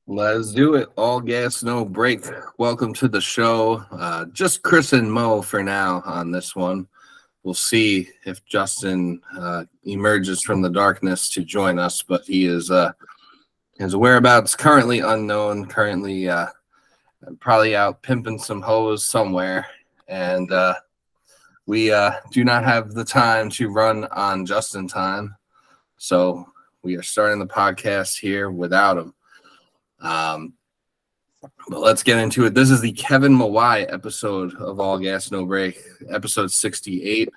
Let's do it. All gas, no break. Welcome to the show. Just Chris and Mo for now on this one. We'll see if Justin emerges from the darkness to join us, but his whereabouts currently unknown. Currently, probably out pimping some hoes somewhere, and we do not have the time to run on Justin time, so we are starting the podcast here without him. But let's get into it. This is the Kevin Mawae episode of All Gas No Break, episode 68,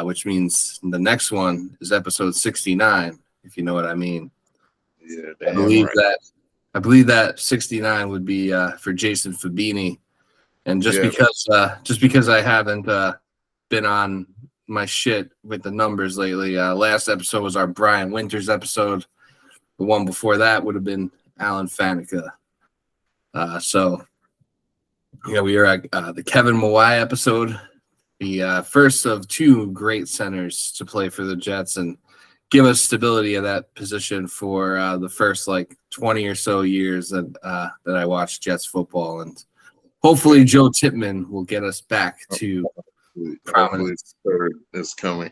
which means the next one is episode 69, if you know what I mean. Yeah, I believe that 69 would be for Jason Fabini, and just because I haven't been on my shit with the numbers lately, last episode was our Brian Winters episode. The one before that would have been Alan Faneca. We are at the Kevin Mawae episode, the first of two great centers to play for the Jets and give us stability at that position for the first 20 or so years that I watched Jets football, and hopefully Joe Tippmann will get us back to prominence. Third is coming.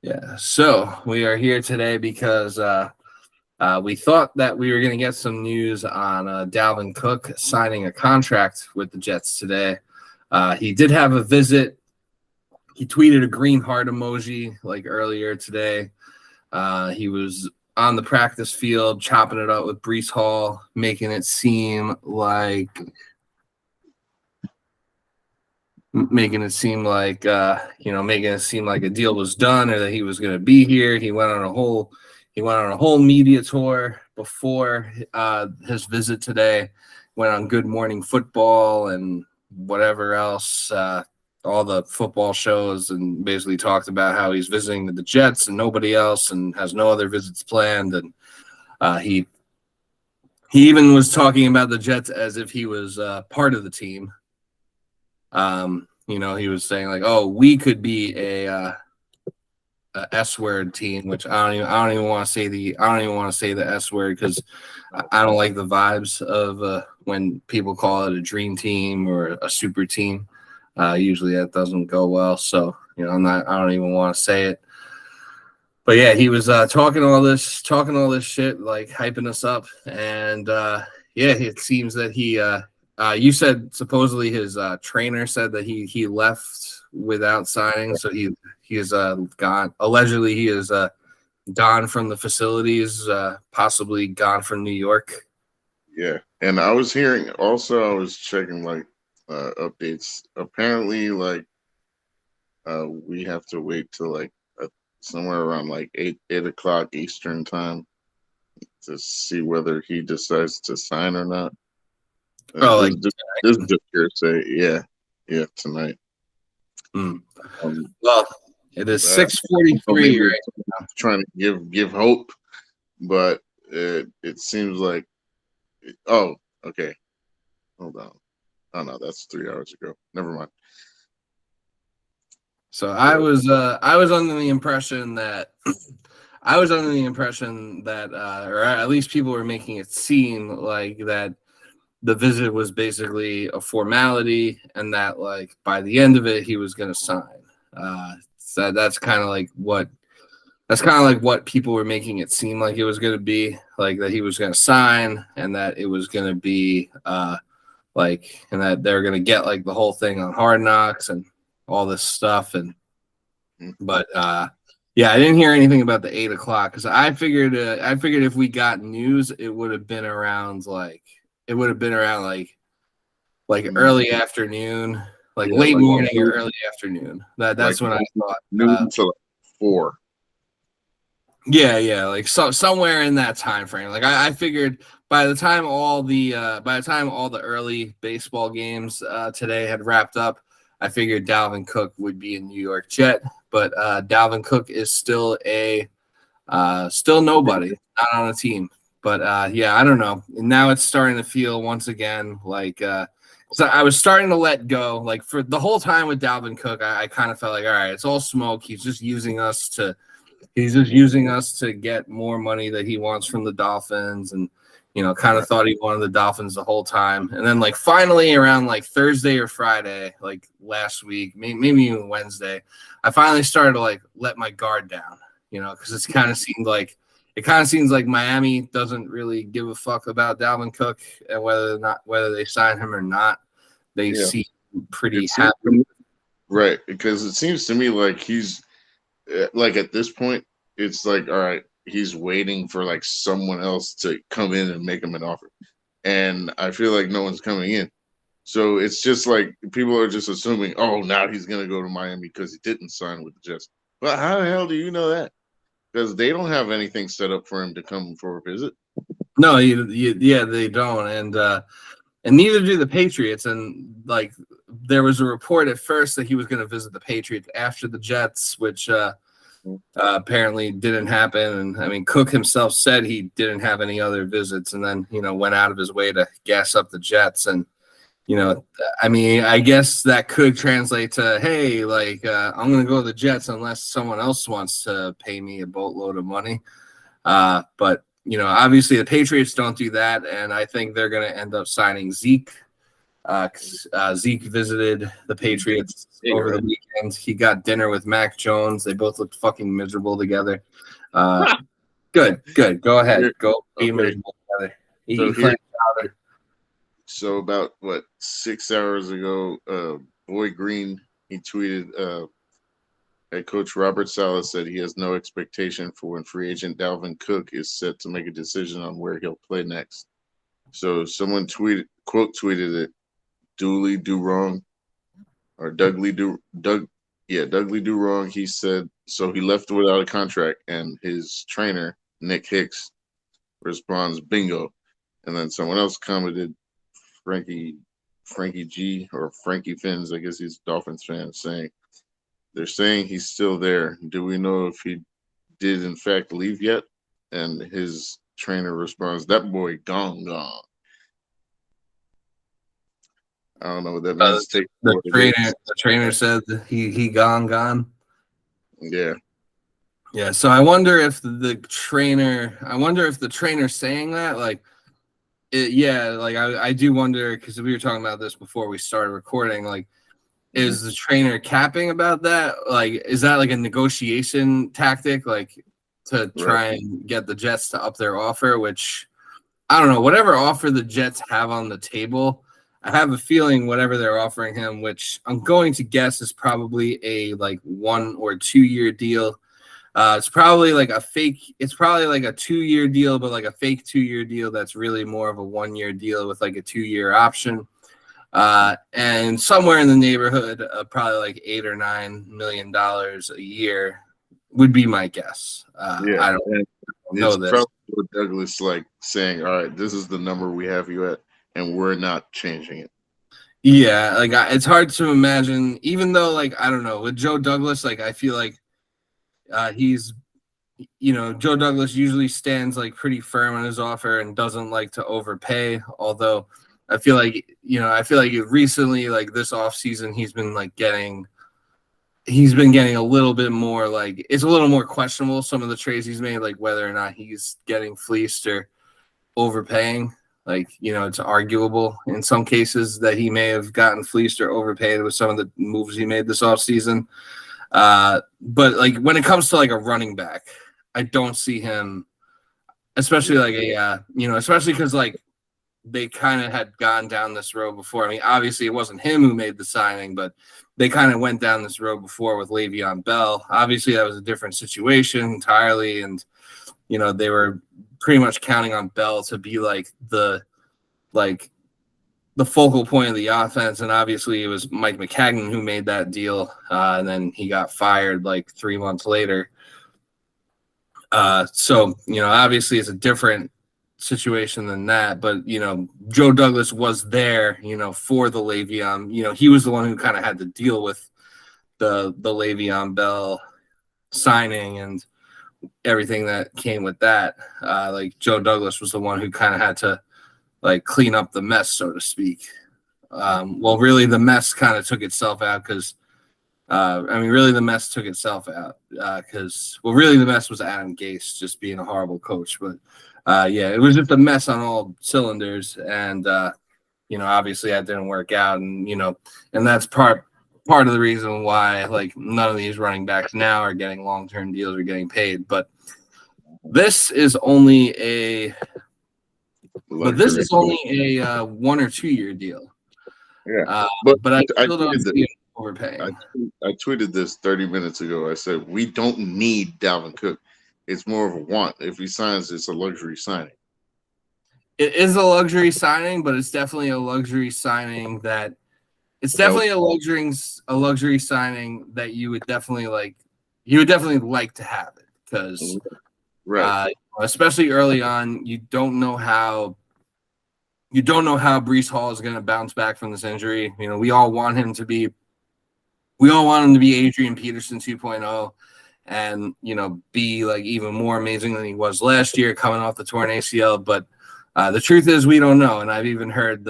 Yeah, so we are here today because we thought that we were going to get some news on Dalvin Cook signing a contract with the Jets today. He did have a visit. He tweeted a green heart emoji earlier today. He was on the practice field chopping it up with Breece Hall, making it seem like a deal was done or that he was going to be here. He went on a whole media tour before his visit today. Went on Good Morning Football and whatever else, all the football shows, and basically talked about how he's visiting the Jets and nobody else and has no other visits planned. And he even was talking about the Jets as if he was part of the team. He was saying we could be a S-word team, which I don't even want to say the S word because I don't like the vibes of when people call it a dream team or a super team. Usually that doesn't go well, so I don't even want to say it. But yeah, he was talking all this shit, hyping us up, and it seems that he you said supposedly his trainer said that he left without signing, so he is gone. Allegedly, he is gone from the facilities, possibly gone from New York. Yeah, and I was hearing also. I was checking updates. Apparently, we have to wait till somewhere around 8 o'clock Eastern time to see whether he decides to sign or not. This is just hearsay. Yeah, tonight. Well, it is 6:43 right now. Trying to give hope, but it seems like. Oh, okay. Hold on. Oh no, that's 3 hours ago. Never mind. So I was under the impression that or at least people were making it seem like that the visit was basically a formality, and that by the end of it he was going to sign. So that's kind of what people were making it seem like it was going to be, that he was going to sign, and that it was going to be and that they're going to get the whole thing on Hard Knocks and all this stuff. But I didn't hear anything about the 8 o'clock because I figured if we got news, it would have been around early afternoon, late morning or early afternoon. That's when I thought noon to 4. Yeah, somewhere in that time frame. I figured by the time all the early baseball games today had wrapped up, I figured Dalvin Cook would be a New York Jet, but Dalvin Cook is still nobody, not on a team. But I don't know. And now it's starting to feel once again so I was starting to let go. For the whole time with Dalvin Cook, I kind of felt all right, it's all smoke. He's just using us to get more money that he wants from the Dolphins, and kind of thought he wanted the Dolphins the whole time. And then like finally around like Thursday or Friday, like last week, maybe even Wednesday, I finally started to like let my guard down, because it kind of seems like Miami doesn't really give a fuck about Dalvin Cook and whether they sign him or not. They seem pretty happy. Right, because it seems to me like he's like at this point, it's like, all right, he's waiting for like someone else to come in and make him an offer. And I feel like no one's coming in. So it's just like people are just assuming, oh, now he's going to go to Miami because he didn't sign with the Jets. But how the hell do you know that? Because they don't have anything set up for him to come for a visit. No, they don't. And neither do the Patriots. And like there was a report at first that he was going to visit the Patriots after the Jets, which apparently didn't happen. And I mean, Cook himself said he didn't have any other visits, and then went out of his way to gas up the Jets. And I mean, I guess that could translate to, hey, like I'm going to go to the Jets unless someone else wants to pay me a boatload of money. But obviously the Patriots don't do that, and I think they're going to end up signing Zeke. Zeke visited the Patriots over the weekend. He got dinner with Mac Jones. They both looked fucking miserable together. Good. Go ahead. Go be miserable together. So about 6 hours ago, Boy Green, he tweeted that Coach Robert Saleh said he has no expectation for when free agent Dalvin Cook is set to make a decision on where he'll play next. So someone tweeted it, Dooley do wrong, or Dougley do wrong. He said, so he left without a contract, and his trainer, Nick Hicks, responds, bingo. And then someone else commented, Frankie G, or Frankie Fins, I guess he's a Dolphins fan, saying, they're saying he's still there. Do we know if he did in fact leave yet? And his trainer responds, that boy gone. I don't know what that means. The trainer said he gone. Yeah. Yeah. So I wonder if the trainer saying that, like, I do wonder, because we were talking about this before we started recording. Like, is the trainer capping about that? Like, is that like a negotiation tactic, like to try and get the Jets to up their offer? Which I don't know. Whatever offer the Jets have on the table, I have a feeling whatever they're offering him, which I'm going to guess is probably a like 1 or 2 year deal. It's probably like a 2-year deal, but like a fake 2-year deal that's really more of a 1-year deal with like a 2-year option. And somewhere in the neighborhood of probably like $8 or $9 million a year would be my guess. I don't know this. Probably what Douglas like saying, all right, this is the number we have you at, and we're not changing it. Yeah, like it's hard to imagine, even though, like, I don't know, with Joe Douglas, like I feel like he's, Joe Douglas usually stands like pretty firm on his offer and doesn't like to overpay. Although I feel like recently, like this offseason, he's been getting a little bit more, like it's a little more questionable, some of the trades he's made, like whether or not he's getting fleeced or overpaying. Like, it's arguable in some cases that he may have gotten fleeced or overpaid with some of the moves he made this offseason. But like when it comes to like a running back, I don't see him, especially like especially because like they kind of had gone down this road before. I mean, obviously it wasn't him who made the signing, but they kind of went down this road before with Le'Veon Bell. Obviously that was a different situation entirely, and they were pretty much counting on Bell to be like the focal point of the offense. And obviously it was Mike McCagnon who made that deal. And then he got fired like 3 months later. So obviously it's a different situation than that, but Joe Douglas was there, for the Le'Veon. He was the one who kind of had to deal with the Le'Veon Bell signing and everything that came with that. Like Joe Douglas was the one who kind of had to like clean up the mess, so to speak. Well, really the mess kind of took itself out because really the mess took itself out because really the mess was Adam Gase just being a horrible coach. But yeah, it was just a mess on all cylinders, and obviously that didn't work out, and and that's part of the reason why like none of these running backs now are getting long-term deals or getting paid. But this is only a 1 or 2 year deal. Yeah, but I still don't see him overpaying. I tweeted this 30 minutes ago. I said we don't need Dalvin Cook. It's more of a want. If he signs, it's a luxury signing. It is a luxury signing, but it's definitely a luxury signing that a luxury signing that you would definitely like. You would definitely like to have it because, right, especially early on, you don't know how Breece Hall is going to bounce back from this injury. We all want him to be Adrian Peterson 2.0 and, be like even more amazing than he was last year coming off the torn ACL. But the truth is we don't know. And I've even heard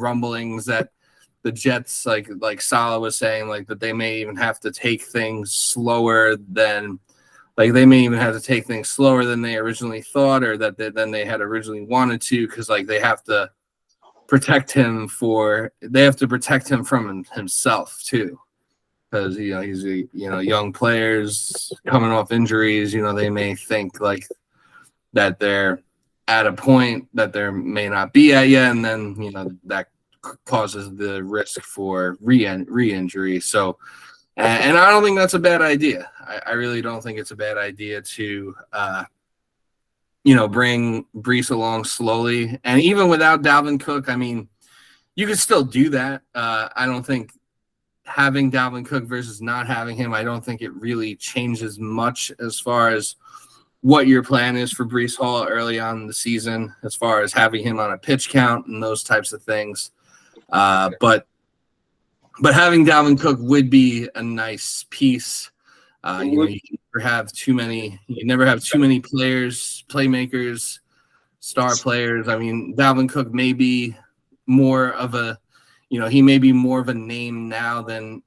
rumblings that the Jets, like Saleh was saying, like that they may even have to take things slower than they originally thought, or than they had originally wanted to, because like they have to protect him from himself too, because he's young players coming off injuries. They may think like that they're at a point that they may not be at yet, and then that causes the risk for re-injury. So. And I don't think that's a bad idea. I really don't think it's a bad idea to, bring Breece along slowly. And even without Dalvin Cook, I mean, you could still do that. I don't think having Dalvin Cook versus not having him, I don't think it really changes much as far as what your plan is for Breece Hall early on in the season, as far as having him on a pitch count and those types of things. But having Dalvin Cook would be a nice piece. You never have too many playmakers, star players. I mean, Dalvin Cook may be more of a, he may be more of a name now than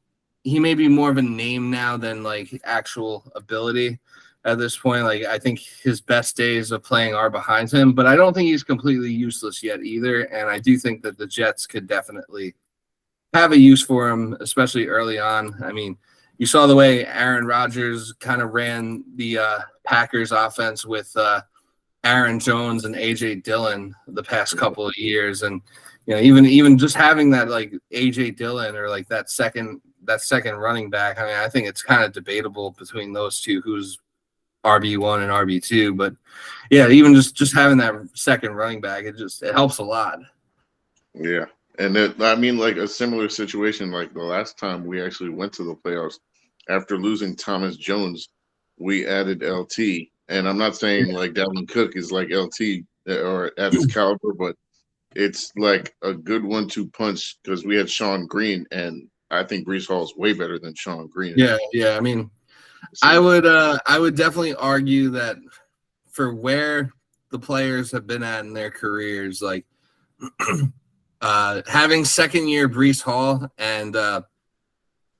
like actual ability at this point. Like I think his best days of playing are behind him, but I don't think he's completely useless yet either. And I do think that the Jets could definitely have a use for him, especially early on. I mean, you saw the way Aaron Rodgers kind of ran the Packers offense with Aaron Jones and AJ Dillon the past couple of years, and even just having that like AJ Dillon or like that second running back. I mean, I think it's kind of debatable between those two who's RB1 and RB2, but yeah, even just having that second running back, it helps a lot. Yeah. And like a similar situation, like the last time we actually went to the playoffs after losing Thomas Jones, we added LT. And I'm not saying like Dalvin Cook is like LT or at his caliber, but it's like a good 1-2 punch because we had Sean Green, and I think Breece Hall is way better than Sean Green. Yeah. I mean, I would definitely argue that for where the players have been at in their careers, like having second year Breece Hall and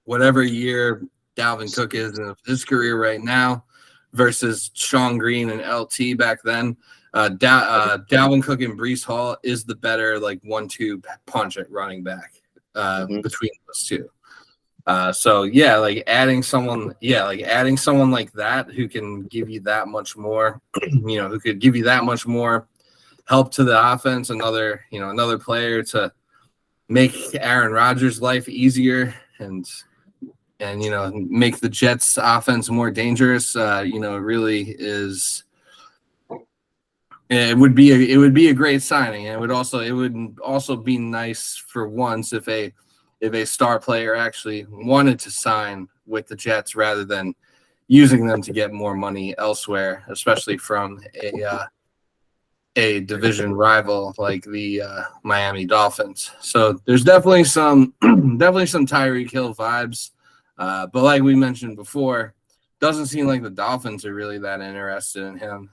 whatever year Dalvin Cook is in his career right now versus Sean Green and LT back then, Dalvin Cook and Breece Hall is the better like 1-2 punch at running back between those two. So yeah, like adding someone like that who can give you that much more, who could give you that much more help to the offense, another player to make Aaron Rodgers' life easier and make the Jets offense more dangerous. It really is. It would be a great signing, and it would also be nice for once if a star player actually wanted to sign with the Jets rather than using them to get more money elsewhere, especially from a division rival like the Miami Dolphins. So there's definitely some Tyreek Hill vibes, but like we mentioned before, doesn't seem like the Dolphins are really that interested in him.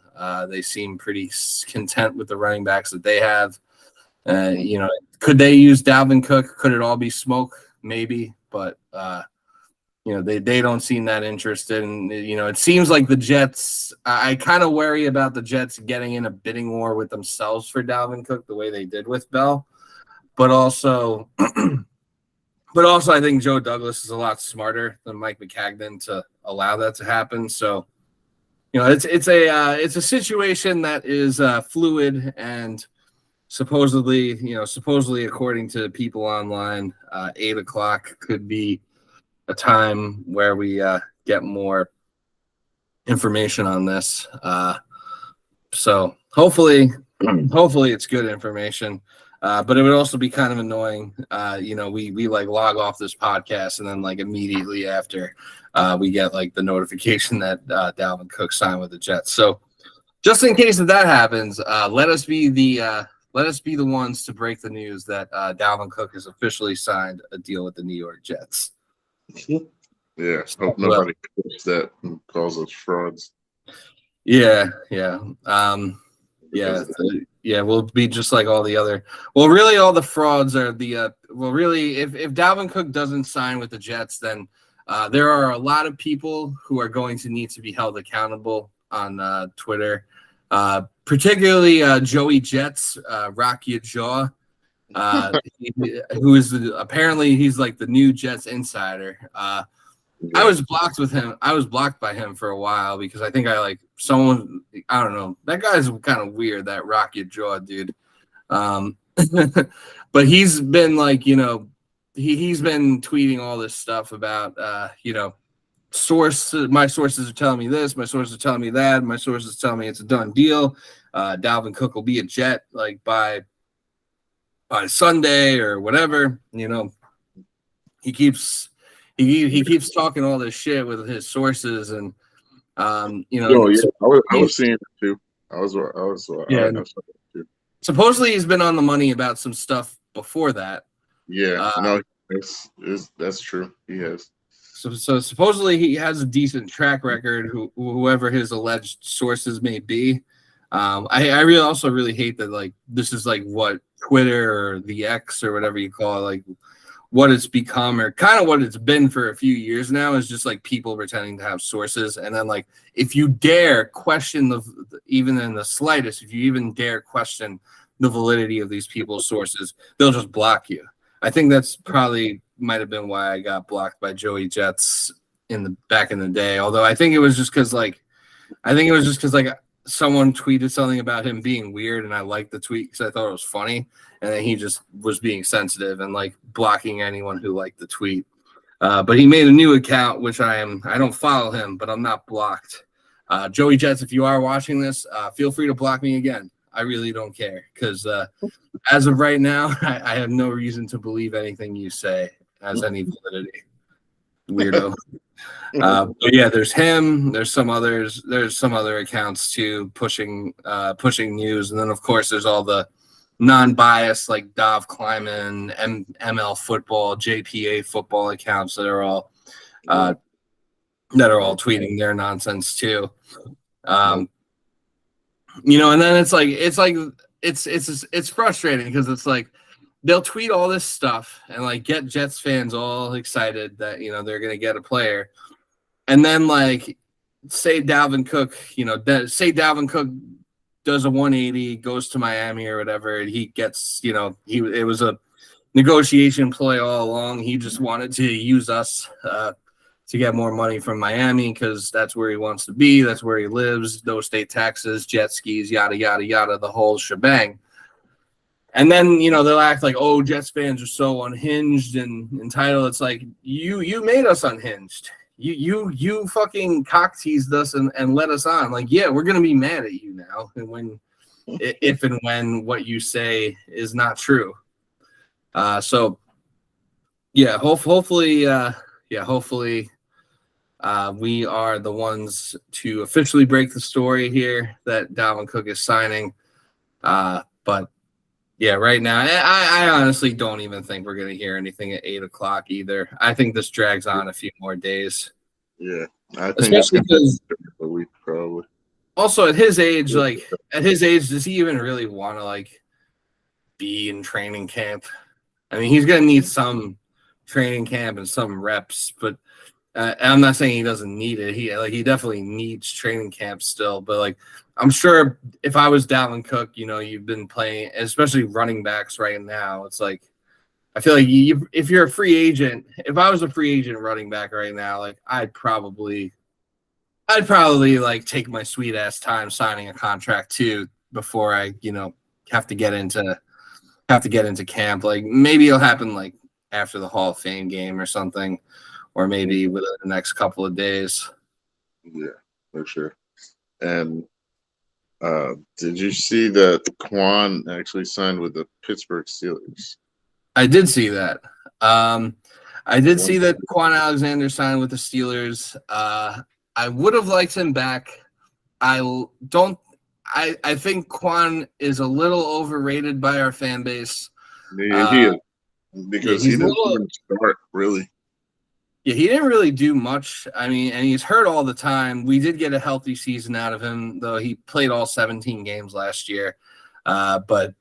They seem pretty content with the running backs that they have. Could they use Dalvin Cook? Could it all be smoke? Maybe, but they don't seem that interested. And, it seems like the Jets, I kind of worry about the Jets getting in a bidding war with themselves for Dalvin Cook the way they did with Bell. But also, I think Joe Douglas is a lot smarter than Mike McCagnon to allow that to happen. So, it's a situation that is fluid, and supposedly according to people online, 8:00 could be a time where we get more information on this. So hopefully it's good information. But it would also be kind of annoying. We like log off this podcast, and then like immediately after we get like the notification that Dalvin Cook signed with the Jets. So just in case that happens, let us be the ones to break the news that Dalvin Cook has officially signed a deal with the New York Jets. Yeah, hope nobody clips that and calls us frauds. Yeah. We'll be just like all the other. Well, really, all the frauds are the. If Dalvin Cook doesn't sign with the Jets, then there are a lot of people who are going to need to be held accountable on Twitter, particularly Joey Jets, Rock Your Jaw, who is apparently he's like the new Jets insider. Yeah. I was blocked by him for a while because I think I don't know. That guy's kind of weird, that Rock Your Jaw dude. But he's been like, he's been tweeting all this stuff about, my sources are telling me this, my sources are telling me that, my sources tell me it's a done deal. Dalvin Cook will be a Jet like by Sunday or whatever. He keeps talking all this shit with his sources, and I was seeing it too. I was too. Supposedly he's been on the money about some stuff before that. Yeah, that's true. He has. So supposedly he has a decent track record. Whoever his alleged sources may be. I really hate that like this is like what Twitter or the X or whatever you call it, like what it's become, or kind of what it's been for a few years now, is just like people pretending to have sources. And then like, if you dare question even in the slightest, if you even dare question the validity of these people's sources, they'll just block you. I think that's probably might have been why I got blocked by Joey Jets back in the day. Although I think it was just because someone tweeted something about him being weird, and I liked the tweet because I thought it was funny, and then he just was being sensitive and like blocking anyone who liked the tweet. But he made a new account, which I don't follow him, but I'm not blocked. Joey Jets, if you are watching this, feel free to block me again. I really don't care, because as of right now, I have no reason to believe anything you say has any validity. Weirdo. But yeah, there's him. There's some others. There's some other accounts too pushing news, and then of course there's all the non-biased like Dov Kleiman, ML Football, JPA Football accounts that are all tweeting their nonsense too. And then it's frustrating because it's like they'll tweet all this stuff and like get Jets fans all excited that they're gonna get a player, and then like say Dalvin Cook does a 180, goes to Miami or whatever, and he gets it was a negotiation play all along. He just wanted to use us to get more money from Miami because that's where he wants to be, that's where he lives, no state taxes, jet skis, yada yada yada, the whole shebang. And then, they'll act like, oh, Jets fans are so unhinged and entitled. It's like, you made us unhinged. You fucking cock-teased us and let us on. Like, yeah, we're going to be mad at you now. And if and when what you say is not true. So, yeah, hopefully, we are the ones to officially break the story here that Dalvin Cook is signing. But yeah, right now, I honestly don't even think we're going to hear anything at 8:00 either. I think this drags on a few more days. Yeah, I think especially because a week probably. Also, at his age, does he even really want to like be in training camp? I mean, he's going to need some training camp and some reps, but I'm not saying he doesn't need it. He definitely needs training camp still. But like, I'm sure if I was Dalvin Cook, you've been playing, especially running backs right now. It's like I feel like if you're a free agent, if I was a free agent running back right now, like I'd probably like take my sweet ass time signing a contract too before I have to get into camp. Like maybe it'll happen like after the Hall of Fame game or something. Or maybe within the next couple of days. Yeah, for sure. And did you see that Quan actually signed with the Pittsburgh Steelers? I did see that. I did see that Quan Alexander signed with the Steelers. I would have liked him back. I think Quan is a little overrated by our fan base. Yeah, he is. Because he didn't even start, really. Yeah, he didn't really do much. I mean, and he's hurt all the time. We did get a healthy season out of him, though he played all 17 games last year. But,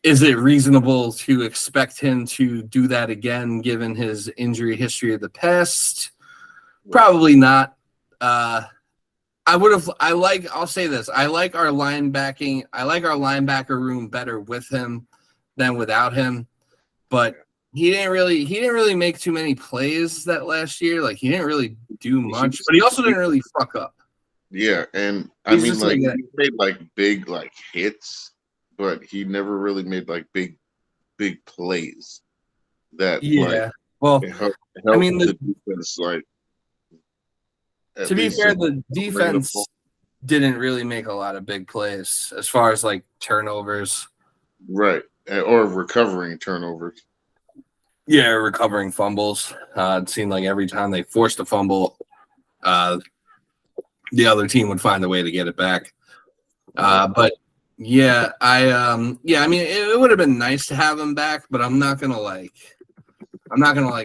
is it reasonable to expect him to do that again, given his injury history of the past? Probably not. I'll say this. I like our linebacker room better with him than without him. But he didn't really make too many plays that last year. Like he didn't really do much, but he also didn't really fuck up. Yeah, and I mean, like he made like big like hits, but he never really made like big plays. That well, helped I mean, the defense like. To be fair, the defense didn't really make a lot of big plays as far as like turnovers, right, or recovering turnovers. Yeah, recovering fumbles. It seemed like every time they forced a fumble, the other team would find a way to get it back. But yeah, I mean, it would have been nice to have him back, but I'm not gonna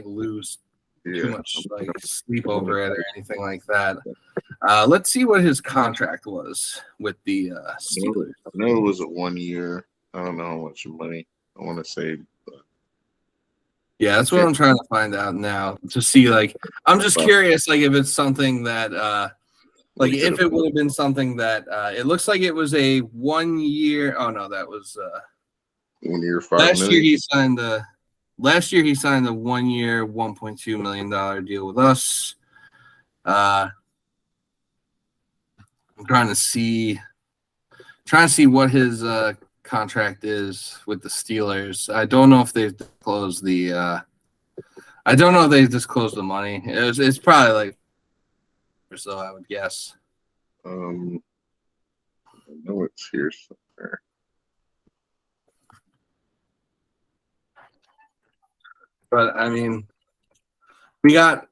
lose too much like sleep over it or anything like that. Let's see what his contract was with the Steelers. I know it was a 1 year. I don't know how much money I want to say. Yeah, that's what I'm trying to find out now to see. Like, I'm just curious, like, if it's something that, if it would have been something that it looks like it was a 1 year. Oh no, that was 1 year, $5 last million. year. He signed the 1 year, $1.2 million deal with us. I'm trying to see what his contract is with the Steelers. I don't know if they've disclosed the money. It's probably like or so, I would guess. I know it's here somewhere. But I mean, we got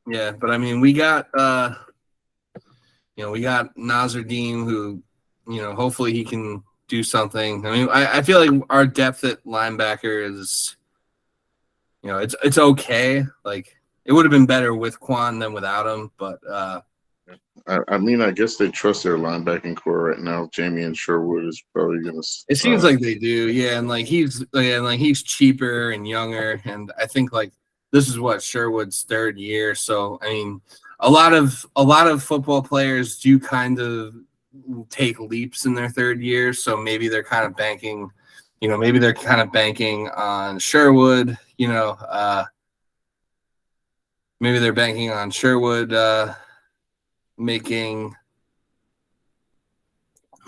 Nazardine, who, hopefully he can do something. I mean, I feel like our depth at linebacker is, it's okay. Like it would have been better with Quan than without him, but I mean, I guess they trust their linebacking core right now. Jamie and Sherwood is probably gonna. It seems like they do, yeah. And like he's cheaper and younger, and I think like this is what Sherwood's third year. So I mean, a lot of football players do kind of take leaps in their third year. So maybe they're kind of banking, on Sherwood. Maybe they're banking on Sherwood making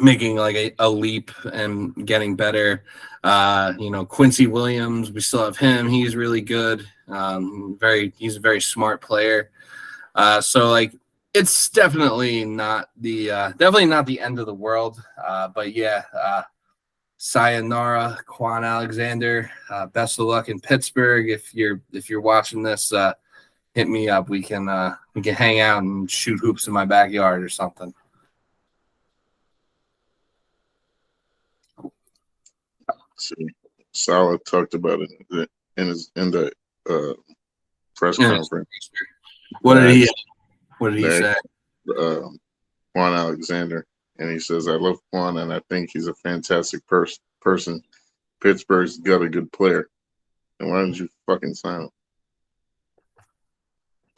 like a leap and getting better. Quincy Williams, we still have him. He's really good. He's a very smart player. So like it's definitely not the end of the world. But yeah, sayonara, Quan Alexander. Best of luck in Pittsburgh. If you're watching this, hit me up. We can hang out and shoot hoops in my backyard or something. See, Salah talked about it in the press conference. What did he say? Quan Alexander, and he says, "I love Quan, and I think he's a fantastic person. Pittsburgh's got a good player, and why didn't you fucking sign him?"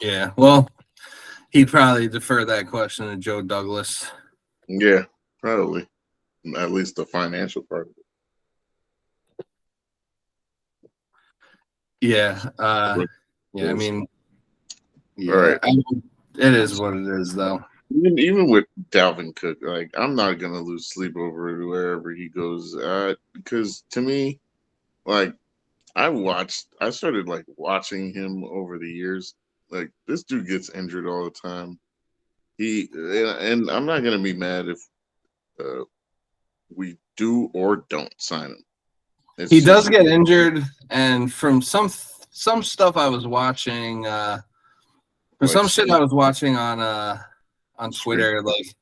Yeah, well, he'd probably defer that question to Joe Douglas. Yeah, probably. At least the financial part of it. Yeah. Yeah, I mean, all right. It is what it is, though. Even with Dalvin Cook, like I'm not gonna lose sleep over it wherever he goes. Because to me, like I started like watching him over the years. Like this dude gets injured all the time. And I'm not gonna be mad if uh, we do or don't sign him. He does get injured, and from some stuff I was watching, some shit I was watching on Twitter, like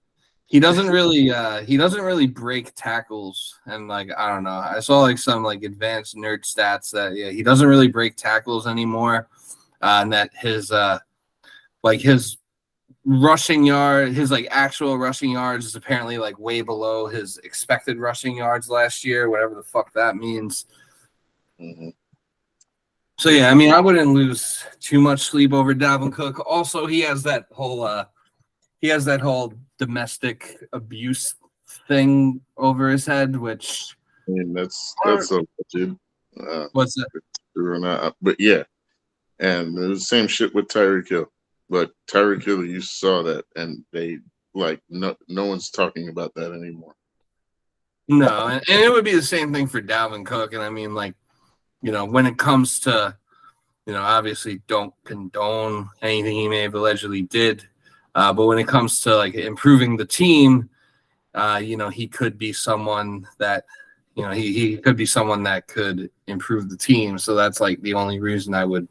he doesn't really break tackles, and like I don't know, I saw like some like advanced nerd stats that he doesn't really break tackles anymore, and that his rushing yard, his like actual rushing yards is apparently like way below his expected rushing yards last year, whatever the fuck that means. Mm-hmm. So yeah, I mean, I wouldn't lose too much sleep over Dalvin Cook. Also, he has that whole domestic abuse thing over his head, which I mean that's a legit. What's that? True or not? But yeah, and it was the same shit with Tyreek Hill. But Tyreek Hill, you saw that, and they like no one's talking about that anymore. No, and it would be the same thing for Dalvin Cook. And I mean, like, when it comes to, obviously don't condone anything he may have allegedly did, but when it comes to like improving the team, he could be someone that, he could be someone that could improve the team. So that's like the only reason I would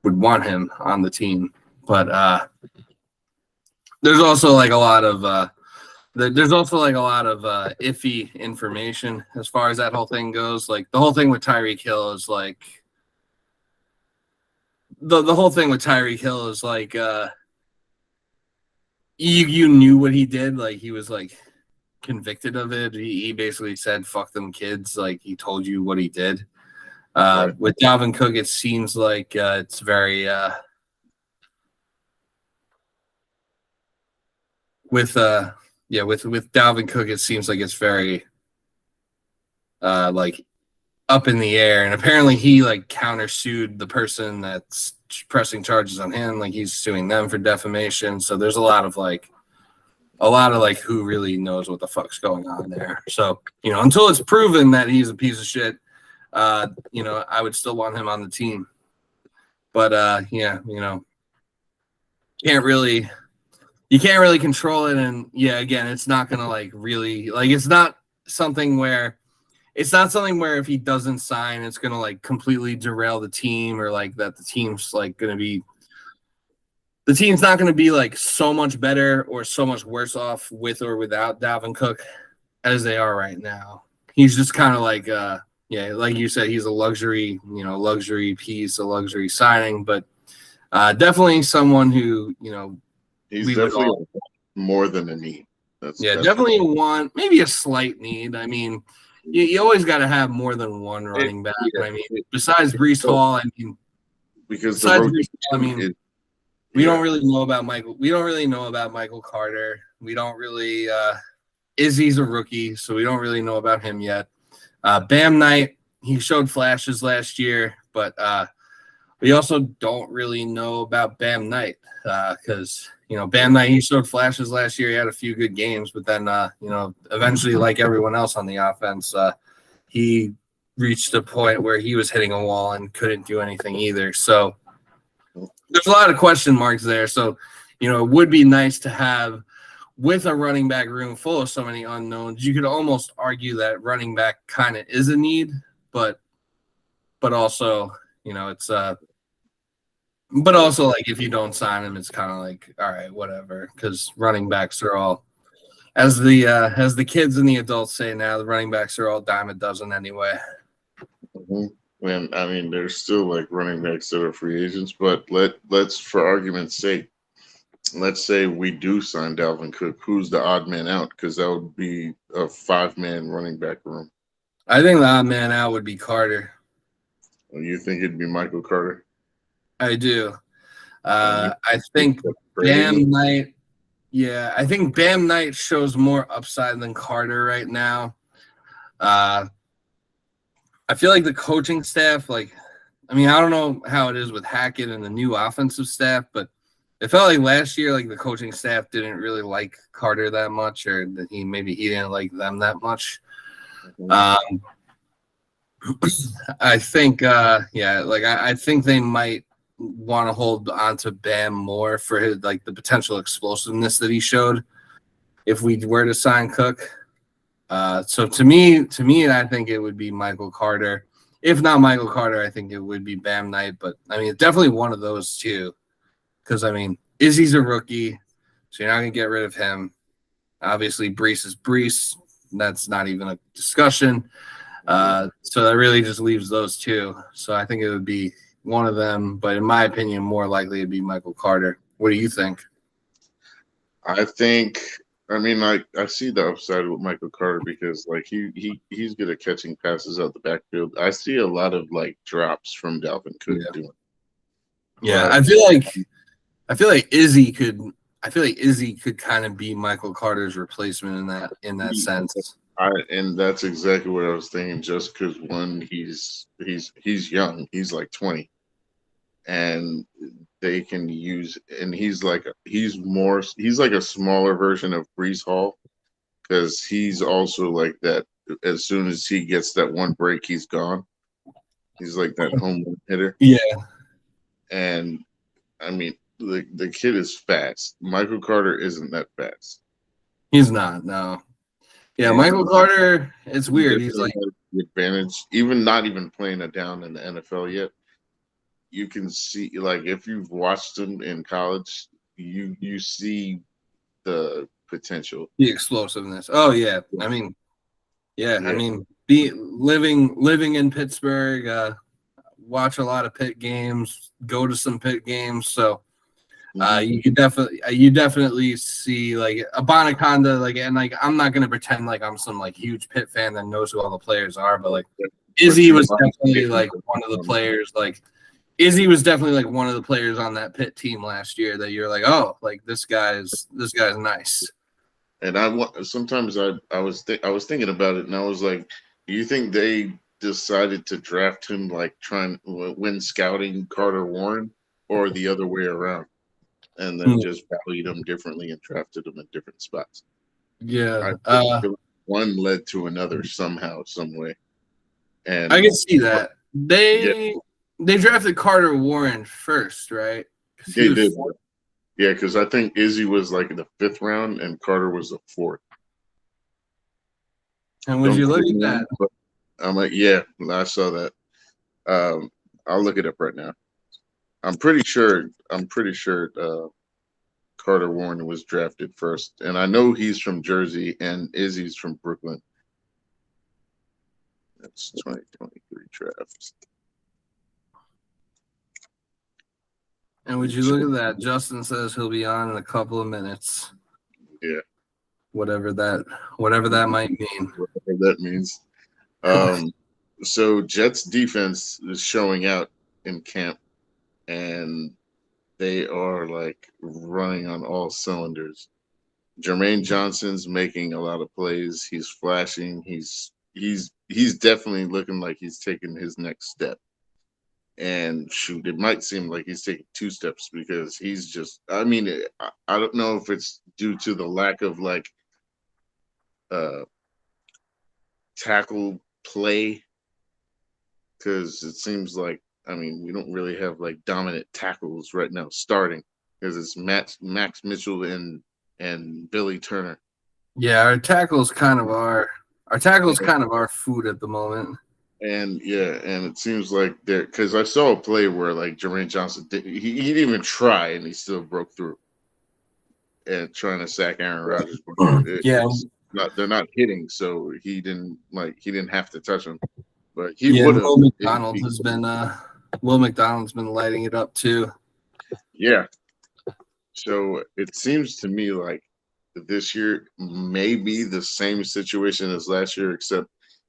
want him on the team. But there's also like a lot of iffy information as far as that whole thing goes. Like the whole thing with Tyreek Hill is like the whole thing with Tyreek Hill is like you knew what he did. Like he was like convicted of it. He basically said fuck them kids. Like he told you what he did. Right. With Dalvin Cook, it seems like it's very with Dalvin Cook, it seems like it's very like up in the air. And apparently he like countersued the person that's pressing charges on him. Like he's suing them for defamation. So there's a lot of who really knows what the fuck's going on there. So, until it's proven that he's a piece of shit, I would still want him on the team. But you can't really control it. And again, it's not gonna like really like it's not something where if he doesn't sign, it's gonna like completely derail the team, or like that the team's not gonna be like so much better or so much worse off with or without Dalvin Cook as they are right now. He's just kind of like like you said, he's a luxury piece, a luxury signing, but definitely someone who he's definitely more than a need. Definitely a want, maybe a slight need. I mean, you always got to have more than one running back. I mean, besides Breece Hall, because we don't really know about Michael. We don't really know about Michael Carter. We don't really. Izzy's a rookie, so we don't really know about him yet. Bam Knight, he showed flashes last year, but we also don't really know about Bam Knight because Bam Knight, he showed flashes last year. He had a few good games, but then eventually, like everyone else on the offense, he reached a point where he was hitting a wall and couldn't do anything either. So there's a lot of question marks there. So it would be nice to have, with a running back room full of so many unknowns, you could almost argue that running back kind of is a need, but also it's but also like if you don't sign him, it's kind of like, all right, whatever, because running backs are all, as the kids and the adults say now, the running backs are all dime a dozen anyway. Mm-hmm. And I mean, there's still like running backs that are free agents, but let's for argument's sake, let's say we do sign Dalvin Cook. Who's the odd man out? Because that would be a 5-man running back room. I think the odd man out would be Carter. You think it'd be Michael Carter? I do. I think Bam Knight. Yeah, I think Bam Knight shows more upside than Carter right now. I feel like the coaching staff, I don't know how it is with Hackett and the new offensive staff, but it felt like last year, the coaching staff didn't really like Carter that much, or that he didn't like them that much. I think, I think they might want to hold on to Bam more for his, the potential explosiveness that he showed if we were to sign Cook. So to me, I think it would be Michael Carter. If not Michael Carter, I think it would be Bam Knight. But definitely one of those two. Because Izzy's a rookie, so you're not gonna get rid of him. Obviously, Brees is Brees. That's not even a discussion. So that really just leaves those two. So I think it would be one of them. But in my opinion, more likely it'd be Michael Carter. What do you think? I think. I see the upside with Michael Carter because he's good at catching passes out the backfield. I see a lot of drops from Dalvin Cook doing. Yeah, I feel like Izzy could kind of be Michael Carter's replacement in that sense. And that's exactly what I was thinking. Just because he's young, he's 20, and they can use, and he's like a smaller version of Brees Hall, because he's also like that. As soon as he gets that one break, he's gone. He's like that home run hitter. Yeah, and the kid is fast. Michael Carter isn't that fast. He's not. No. Yeah, and Michael Carter. It's weird. He's like the advantage, even not even playing it down in the NFL yet. You can see, if you've watched him in college, you see the potential, the explosiveness. Oh yeah, be living in Pittsburgh, watch a lot of Pitt games, go to some Pitt games, so you definitely see Abanaconda, and I'm not gonna pretend like I'm some huge Pitt fan that knows who all the players are, but Izzy was definitely one of the players. Izzy was definitely one of the players on that Pitt team last year that you're this guy's nice. And sometimes I was thinking about it, and I was like, do you think they decided to draft him when scouting Carter Warren, or the other way around, and then just valued him differently and drafted him in different spots? Yeah, I feel like one led to another somehow, some way. And I can see that they drafted Carter Warren first, right? They did. Yeah, because I think Izzy was the 5th round and Carter was the 4th. And would you look at that? I'm yeah, I saw that. I'll look it up right now. I'm pretty sure Carter Warren was drafted first, and I know he's from Jersey and Izzy's from Brooklyn. That's 2023 draft. And would you look at that? Justin says he'll be on in a couple of minutes. Yeah. Whatever that might mean. Whatever that means. So Jets defense is showing out in camp, and they are running on all cylinders. Jermaine Johnson's making a lot of plays. He's flashing. He's definitely looking like he's taking his next step. And shoot, it might seem like he's taking 2 steps, because he's just, I don't know if it's due to the lack of tackle play, because it seems we don't really have dominant tackles right now starting, because it's Max Mitchell and Billy Turner. Yeah, our tackles kind of our food at the moment. And and it seems like because I saw a play where Jermaine Johnson he didn't even try, and he still broke through and trying to sack Aaron Rodgers. They're not hitting, so he didn't have to touch him, but he would have. Will McDonald's been lighting it up too. Yeah. So it seems to me like this year may be the same situation as last year, except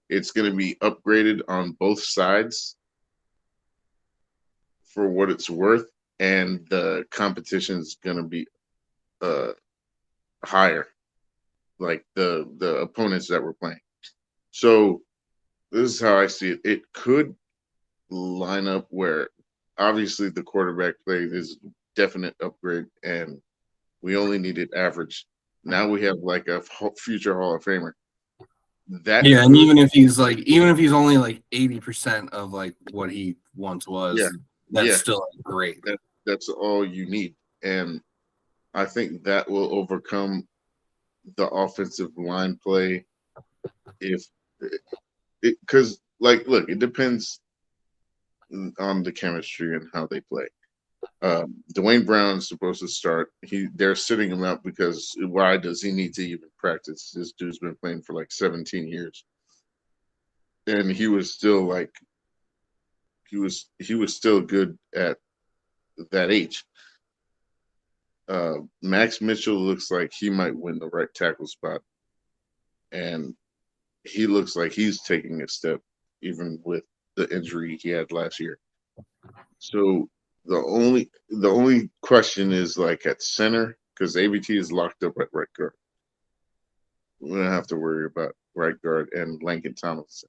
it's going to be upgraded on both sides for what it's worth. and the competition is going to be higher, like the opponents that we're playing. So this is how I see it. It could line up where obviously the quarterback play is definite upgrade, and we only needed average. Now we have like a future Hall of Famer. And even if he's only like 80% of like what he once was, that's still great. That's all you need, and I think that will overcome the offensive line play. Because look, it depends on the chemistry and how they play. Dwayne Brown is supposed to start. They're sitting him out because why does he need to even practice? This dude's been playing for like 17 years, and he was still still good at that age. Max Mitchell looks like he might win the right tackle spot, and he looks like he's taking a step, even with the injury he had last year. So the only question is like at center, because ABT is locked up at right guard. We don't have to worry about right guard and Lincoln Tomlinson.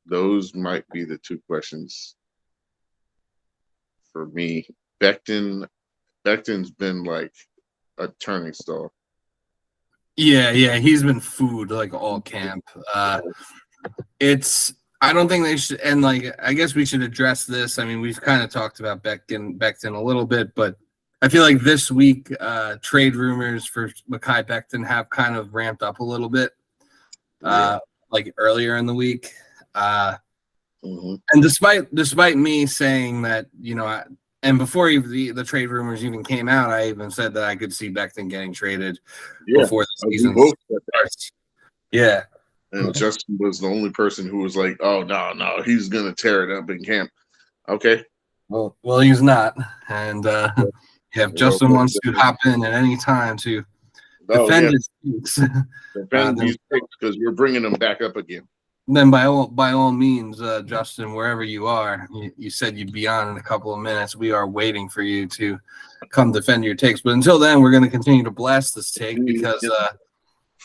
Those might be the two questions for me. Becton's been like a turning stall. Yeah, he's been food like all camp. I don't think they should, and like I guess we should address this. I mean, we've kind of talked about Becton a little bit, but I feel like this week trade rumors for Mekhi Becton have kind of ramped up a little bit, like earlier in the week. And despite me saying that, and before the trade rumors even came out, I even said that I could see Becton getting traded before the season starts. Yeah. And Justin was the only person who was like, "Oh no, he's gonna tear it up in camp." Okay. Well, he's not, and if Justin wants to hop in at any time to defend his picks, because we're bringing them back up again. Then by all means, Justin, wherever you are, you said you'd be on in a couple of minutes. We are waiting for you to come defend your takes. But until then, we're going to continue to blast this take because,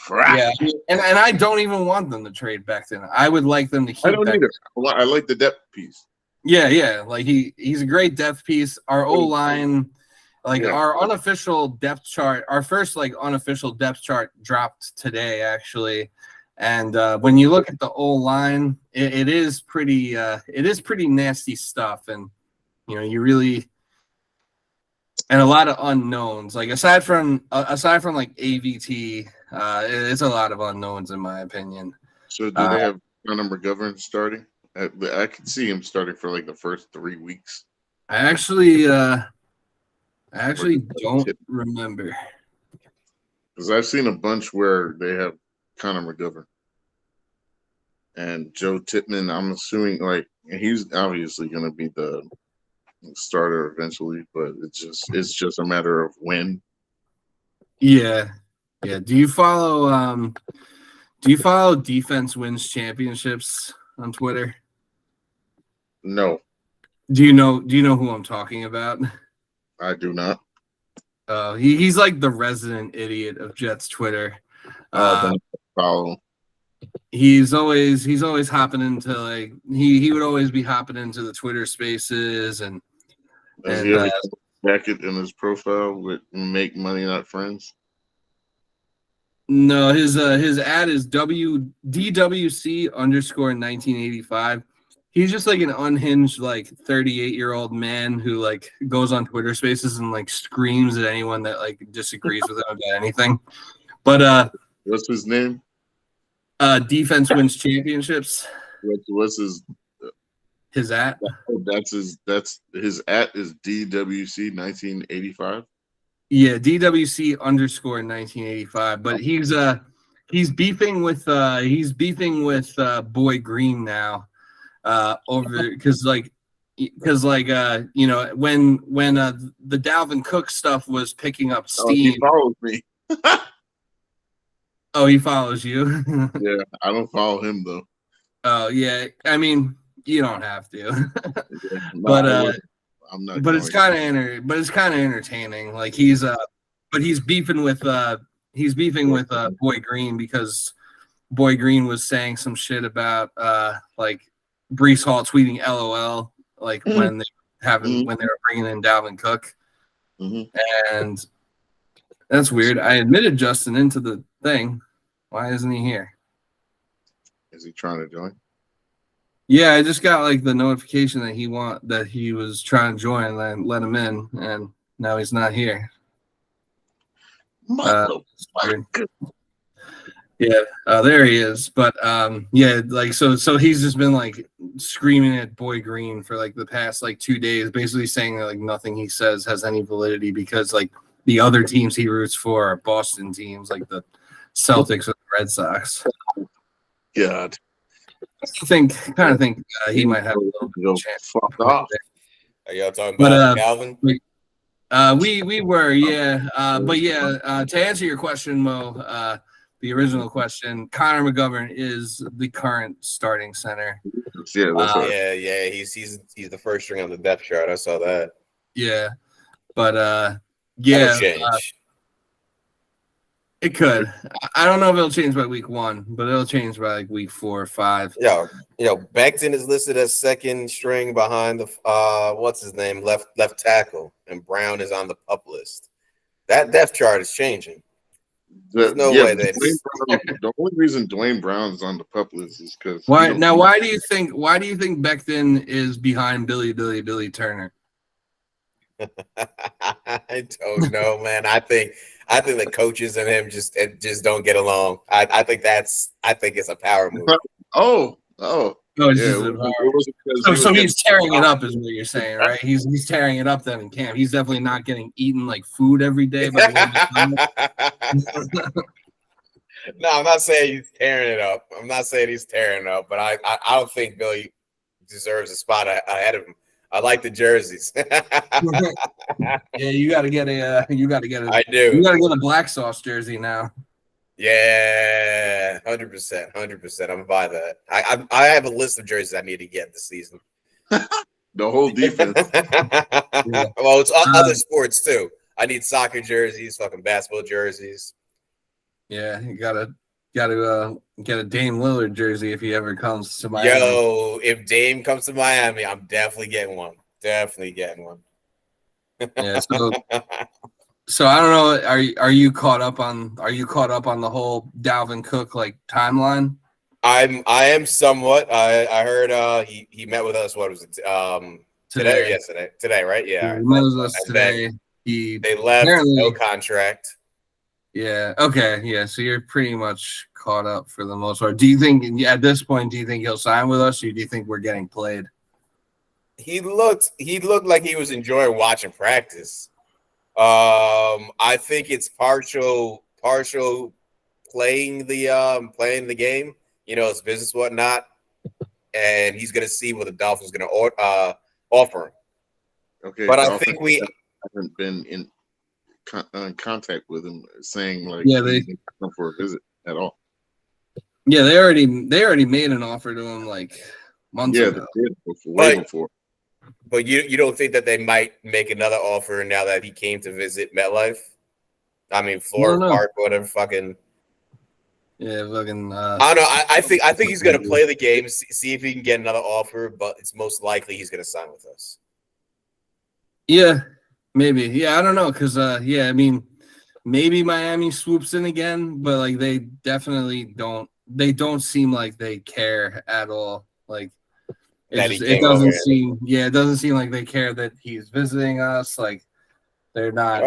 and I don't even want them to trade Becton. I would like them to keep. I don't either. I like the depth piece. Yeah, like he's a great depth piece. Our O-line, our unofficial depth chart, our first unofficial depth chart dropped today actually. And when you look at the O-line, it is pretty nasty stuff, and you really, and a lot of unknowns. Like aside from like AVT, it's a lot of unknowns in my opinion. So do they have Connor McGovern starting? I could see him starting for like the first 3 weeks. I actually don't remember, because I've seen a bunch where they have Connor McGovern and Joe Tippmann. I'm assuming he's obviously going to be the starter eventually, but it's just a matter of when. Yeah. Do you follow Defense Wins Championships on Twitter? No. Do you know who I'm talking about? I do not. He's like the resident idiot of Jets Twitter. Follow. He's always hopping into he would always be hopping into the Twitter Spaces and Does he have a bracket in his profile with "Make Money Not Friends"? No, his ad is DWC_1985. He's just like an unhinged 38-year-old man who goes on Twitter Spaces and screams at anyone that disagrees with him about anything. But what's his name? Defense Wins Championships. What's his at? That's his at is DWC1985. Yeah, DWC_1985. But he's beefing with Boy Green now. Over because when the Dalvin Cook stuff was picking up steam. He follows me. Oh, he follows you. Yeah, I don't follow him though. Oh yeah, I mean you don't have to. Yeah, but I'm not. But it's kind of entertaining. Like he's beefing with Boy Green because Boy Green was saying some shit about like Brees Hall tweeting LOL like when they were bringing in Dalvin Cook, and that's weird. I admitted Justin into the thing. Why isn't he here? Is he trying to join? Yeah, I just got like the notification that he was trying to join, and I let him in, and now he's not here. Yeah, there he is. But yeah, like so he's just been like screaming at Boy Green for like the past like 2 days, basically saying that like nothing he says has any validity because like the other teams he roots for are Boston teams, like the Celtics or the Red Sox. God. I think he might have a little bit of a chance. Fuck off. Are y'all talking about Calvin? We were, yeah. But yeah, to answer your question, Mo, the original question, Connor McGovern is the current starting center. Yeah, that's right. Yeah. He's the first string on the depth chart. I saw that. Yeah, but yeah, it could. I don't know if it'll change by week 1, but it'll change by like week 4 or 5. Yeah, Becton is listed as second string behind the what's his name, left tackle, and Brown is on the PUP list. That depth chart is changing. There's no way that the only reason Dwayne Brown's on the PUP list is because why do you think Becton is behind Billy Turner? I don't know, man. I think the coaches and him just don't get along. I think it's a power move. Oh, yeah. So he's tearing it up, is what you're saying, right? He's tearing it up then in camp. He's definitely not getting eaten like food every day. By No, I'm not saying he's tearing it up. But I don't think Billy deserves a spot ahead of him. I like the jerseys. Yeah, you got to get a. I do. You got to get a black sauce jersey now. Yeah, 100%. I'm gonna buy that. I have a list of jerseys I need to get this season. The whole defense. Yeah. Well, it's other sports too. I need soccer jerseys, fucking basketball jerseys. Yeah, you gotta get a Dame Lillard jersey if he ever comes to Miami. Yo, if Dame comes to Miami, I'm definitely getting one. Yeah. So I don't know. Are you caught up on the whole Dalvin Cook like timeline? I am somewhat. I heard he met with us. What was it? Today or yesterday? Today, right? Yeah. He met with us today. They left no contract. Yeah. Okay. Yeah. So you're pretty much caught up for the most part. Do you think at this point? Do you think he'll sign with us, or do you think we're getting played? He looked like he was enjoying watching practice. I think it's partial playing the game. It's business, whatnot, and he's gonna see what the Dolphins gonna offer him. Okay, but I think we haven't been in contact with him, saying like they come for a visit at all. Yeah, they already made an offer to him like months ago. They did way before. But you don't think that they might make another offer now that he came to visit MetLife? I mean, Florida Park, whatever, fucking. Yeah, fucking. I don't know. I think he's gonna play the game, see if he can get another offer, but it's most likely he's gonna sign with us. Yeah, maybe. Yeah, I don't know, because I mean, maybe Miami swoops in again, but like they definitely don't. They don't seem like they care at all. Like. It doesn't seem like they care that he's visiting us. Like they're not.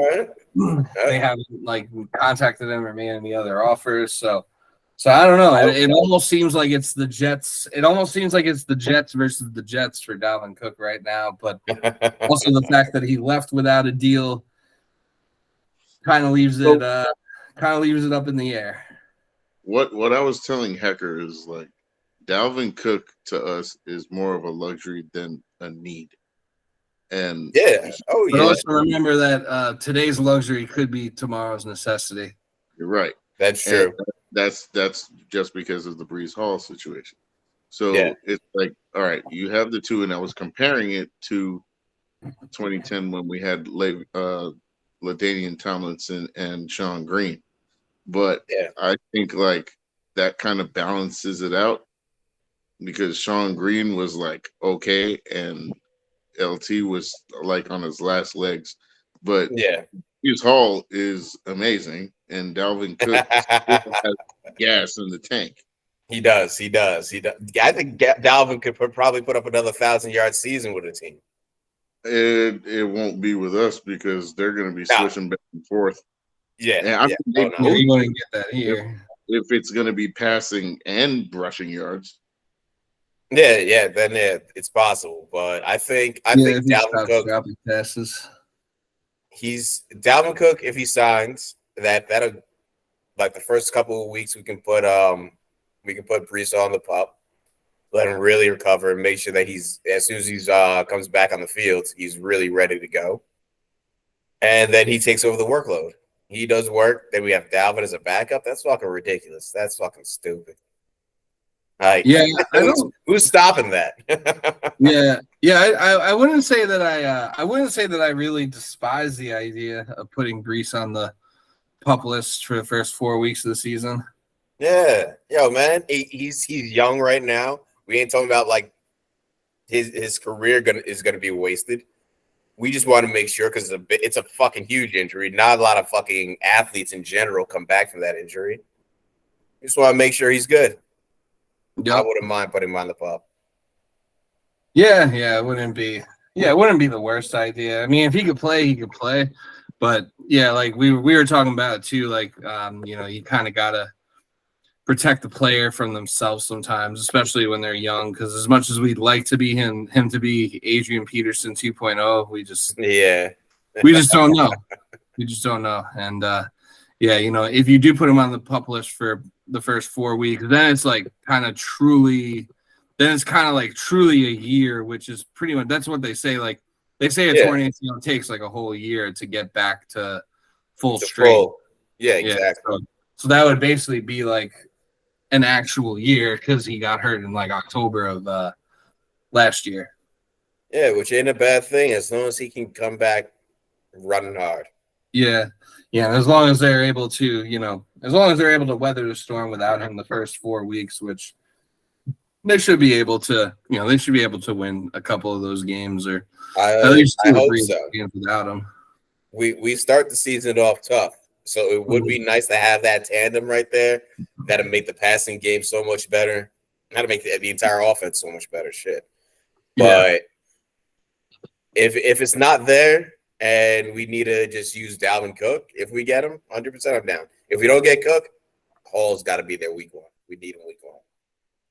They haven't like contacted him or made any other offers. So I don't know. It almost seems like it's the Jets. It almost seems like it's the Jets versus the Jets for Dalvin Cook right now. But also the fact that he left without a deal kind of leaves it up in the air. What I was telling Hecker is like. Dalvin Cook to us is more of a luxury than a need. And but also remember that today's luxury could be tomorrow's necessity. You're right. That's true. And that's just because of the Brees Hall situation. So it's like, all right, you have the two, and I was comparing it to 2010 when we had LaDainian Tomlinson and Sean Green. But I think like that kind of balances it out because Sean Green was like okay and LT was like on his last legs. But his Hall is amazing and Dalvin Cook has gas in the tank. He does. I think Dalvin could probably put up another 1,000-yard season with a team. It won't be with us because they're going to be switching back and forth. Yeah, you wouldn't get that here. If it's going to be passing and rushing yards. Yeah, then it's possible. But I think Dalvin Cook passes. Dalvin Cook, if he signs, that'll like the first couple of weeks we can put Brees on the pup. Let him really recover and make sure that he's as soon as he comes back on the field, he's really ready to go. And then he takes over the workload. He does work. Then we have Dalvin as a backup. That's fucking ridiculous. That's fucking stupid. Like, who's stopping that? I wouldn't say that I wouldn't say that I really despise the idea of putting Brees on the pup list for the first 4 weeks of the season. Yeah, man, he's young right now. We ain't talking about like his career is gonna be wasted. We just want to make sure because it's a fucking huge injury. Not a lot of fucking athletes in general come back from that injury. We just want to make sure he's good. Yep. I wouldn't mind putting him on the pup. Yeah, it wouldn't be the worst idea. I mean, if he could play, he could play. But yeah, like we were talking about it too. Like, you kind of gotta protect the player from themselves sometimes, especially when they're young. Because as much as we'd like to be him to be Adrian Peterson 2.0, we just don't know. We just don't know. And if you do put him on the pup list for the first 4 weeks, then it's like kind of truly a year, which is pretty much that's what they say. Like they say a torn ACL takes like a whole year to get back to full strength. Yeah, exactly. So that would basically be like an actual year because he got hurt in like October of last year. Yeah, which ain't a bad thing as long as he can come back running hard. Yeah. And as long as they're able to, weather the storm without him the first 4 weeks, which they should be able to, win a couple of those games or at least 2 or 3 games without him. We start the season off tough. So it would be nice to have that tandem right there. That'll make the passing game so much better. That'll make the entire offense so much better. Shit. But if it's not there and we need to just use Dalvin Cook, if we get him, 100% I'm down. If we don't get Cook, Hall's got to be there week 1. We need him week 1.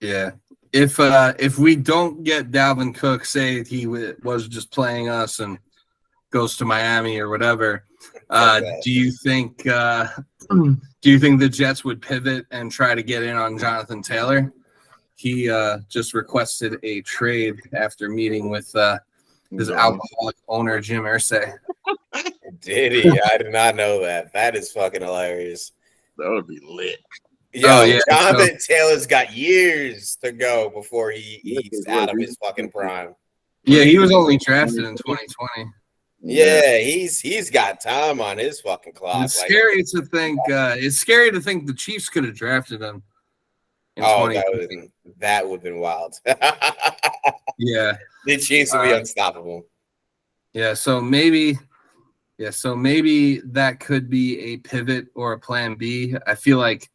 Yeah. If we don't get Dalvin Cook, say he was just playing us and goes to Miami or whatever, do you think the Jets would pivot and try to get in on Jonathan Taylor? He just requested a trade after meeting with his alcoholic owner Jim Irsay. Did he? I did not know that. That is fucking hilarious. That would be lit. Jonathan Taylor's got years to go before he's out of his fucking prime. Yeah, he was only drafted in 2020. Yeah, he's got time on his fucking clock. It's scary to think. It's scary to think the Chiefs could have drafted him. That would have been wild. Yeah, the Chiefs would be unstoppable. Yeah, so maybe that could be a pivot or a plan B. I feel like,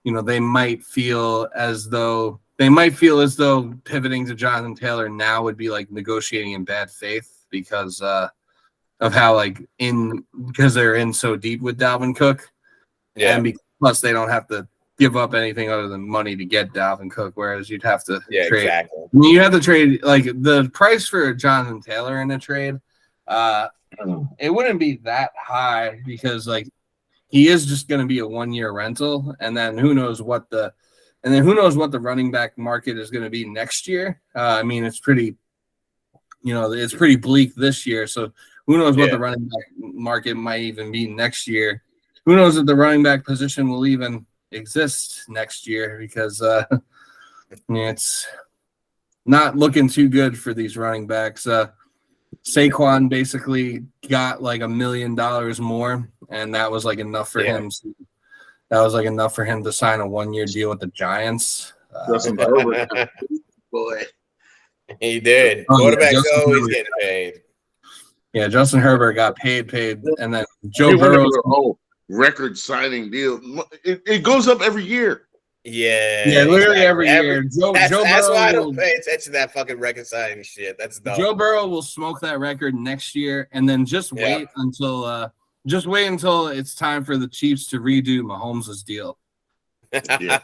they might feel as though pivoting to Jonathan Taylor now would be like negotiating in bad faith because of how because they're in so deep with Dalvin Cook. Yeah. And plus they don't have to give up anything other than money to get Dalvin Cook, whereas you'd have to trade. Exactly. I mean, you have to trade like the price for Jonathan Taylor in a trade. It wouldn't be that high because he is just going to be a 1-year rental, and then who knows what the running back market is going to be next year. I mean, it's pretty bleak this year, so who knows what the running back market might even be next year. Who knows if the running back position will even exist next year because it's not looking too good for these running backs. Saquon basically got like $1 million more, and that was like enough for him. That was like enough for him to sign a 1-year deal with the Giants. Justin Herbert, boy, he did. Quarterbacks always getting paid. Yeah, Justin Herbert got paid, and then Joe Burrow. Record signing deal. It goes up every year. Yeah, literally every year. That's why I don't pay attention to that fucking record signing shit. That's dumb. Joe Burrow will smoke that record next year, and then just wait until it's time for the Chiefs to redo Mahomes' deal. Yeah.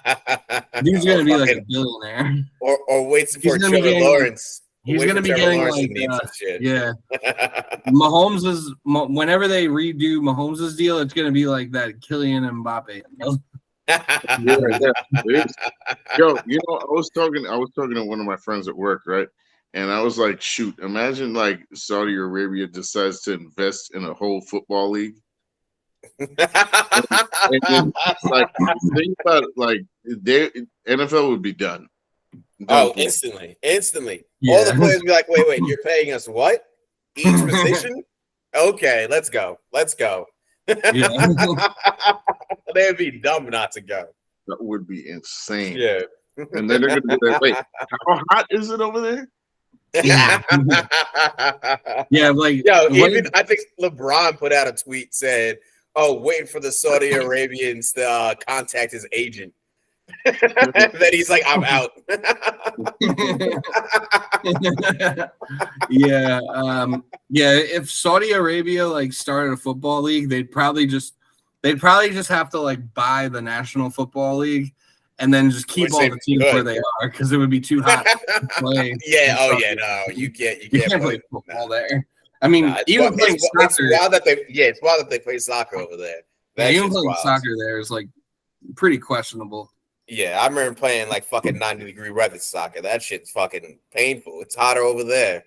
He's gonna be like a billionaire. Or wait for Trevor Lawrence. He's gonna be getting like whenever they redo Mahomes' deal, it's gonna be like that Kylian Mbappe. Yo, I was talking to one of my friends at work, right? And I was like, shoot, imagine like Saudi Arabia decides to invest in a whole football league. and then, like, think about it, like NFL would be done. Instantly. Yeah. All the players would be like, wait, you're paying us what? Each position? Okay, let's go. Yeah. They'd be dumb not to go. That would be insane. Yeah. And then they're going to be like, wait, how hot is it over there? Yeah, like I think LeBron put out a tweet said, wait for the Saudi Arabians to contact his agent. Then he's like, I'm out. If Saudi Arabia like started a football league, they'd probably just have to like buy the National Football League and then just keep all the teams where they are because it would be too hot to play. You can't play football there. I mean, even playing soccer. It's wild that they play soccer over there. Even playing soccer there is like pretty questionable. Yeah, I remember playing like fucking 90-degree weather soccer. That shit's fucking painful. It's hotter over there.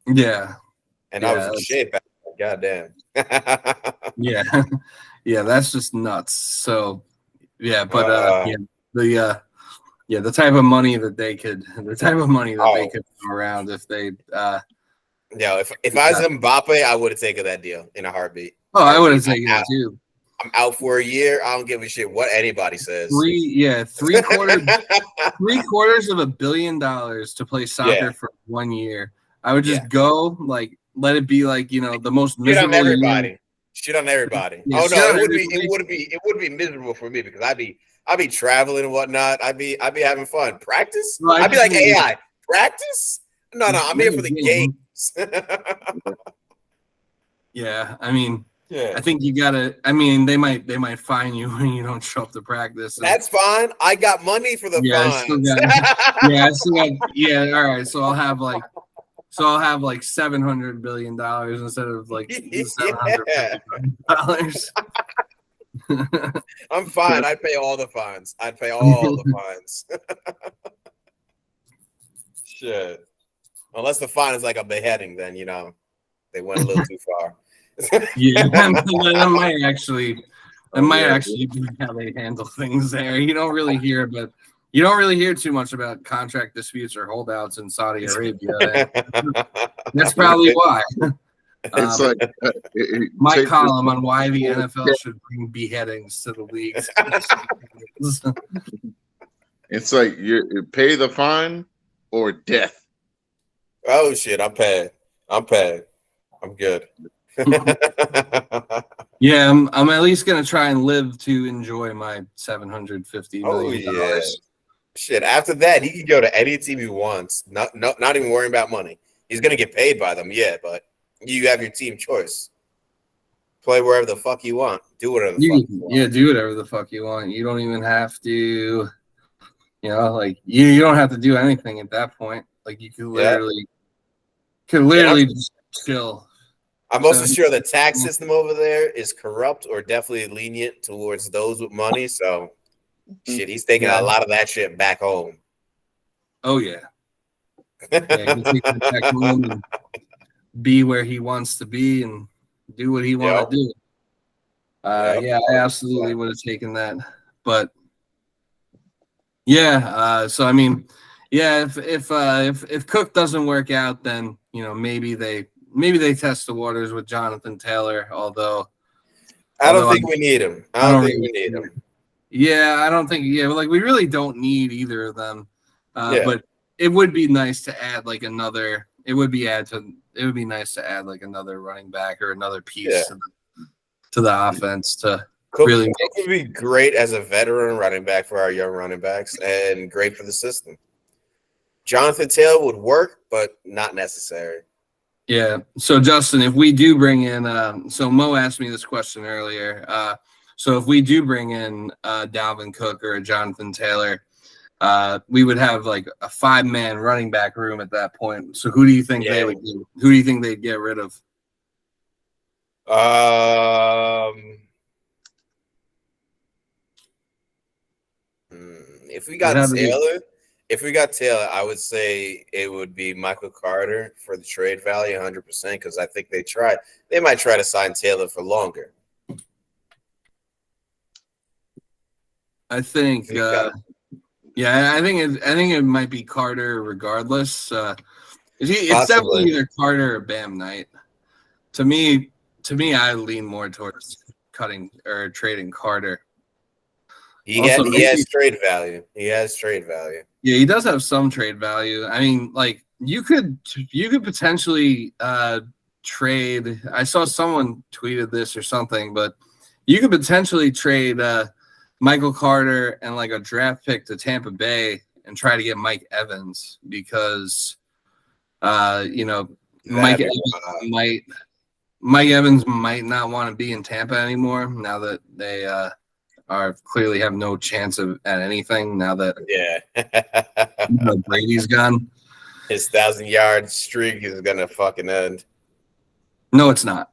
Yeah. And I was in shape. Goddamn. Yeah, that's just nuts. So, the type of money that they could throw around if they if I was Mbappe, I would have taken that deal in a heartbeat. Oh, I would have taken it too. I'm out for a year. I don't give a shit what anybody says. Three quarters of $1 billion to play soccer for 1 year. I would just go like let it be like the most miserable. Shit on everybody. It would be miserable for me because I'd be traveling and whatnot. I'd be having fun. Practice? I'd be like AI. Practice? No, I'm here for the games. Yeah, I mean. Yeah. I think you gotta. I mean, they might fine you when you don't show up to practice. That's fine. I got money for the fines. All right. So I'll have like $700 billion instead of like $700 billion. I'm fine. I'd pay all the fines. Shit. Unless the fine is like a beheading, then they went a little too far. That might actually be how they handle things there. You don't really hear too much about contract disputes or holdouts in Saudi Arabia. That's probably why. It's my column on why the NFL should bring beheadings to the league. It's like you pay the fine or death. Oh shit! I'm paying. I'm good. Yeah, I'm at least gonna try and live to enjoy my $750 million. Oh yeah, shit. After that, he can go to any team he wants. Not even worrying about money. He's gonna get paid by them, but you have your team choice. Play wherever the fuck you want. Do whatever the fuck you want. Yeah, do whatever the fuck you want. You don't even have to. You don't have to do anything at that point. Like you could literally just chill. I'm also sure the tax system over there is corrupt or definitely lenient towards those with money. So, shit, he's taking a lot of that shit back home. Oh, yeah. He can take it back home and be where he wants to be and do what he wants to do. I absolutely would have taken that. But, so, I mean, if Cook doesn't work out, then, maybe they test the waters with Jonathan Taylor. Although I don't think we need him. I don't think we need him. Yeah, I don't think. Yeah, like we really don't need either of them. But it would be nice to add like another. It would be nice to add like another running back or another piece to the offense to Cook really. Cook would be great as a veteran running back for our young running backs, and great for the system. Jonathan Taylor would work, but not necessary. Yeah. So Justin, if we do bring in, so Mo asked me this question earlier. So if we do bring in Dalvin Cook or Jonathan Taylor, we would have like a 5-man running back room at that point. So who do you think they would do? Who do you think they'd get rid of? If we got Taylor, I would say it would be Michael Carter for the trade value 100%, because I think they might try to sign Taylor for longer. I think I think it might be Carter regardless. It's definitely either Carter or Bam Knight. To me, I lean more towards cutting or trading Carter. He has trade value. Yeah, he does have some trade value. I mean, like you could potentially trade. I saw someone tweeted this or something, but you could potentially trade Michael Carter and like a draft pick to Tampa Bay and try to get Mike Evans because Mike Evans might not want to be in Tampa anymore now that they clearly have no chance at anything now that Brady's gone. His 1,000-yard streak is gonna fucking end. No, it's not.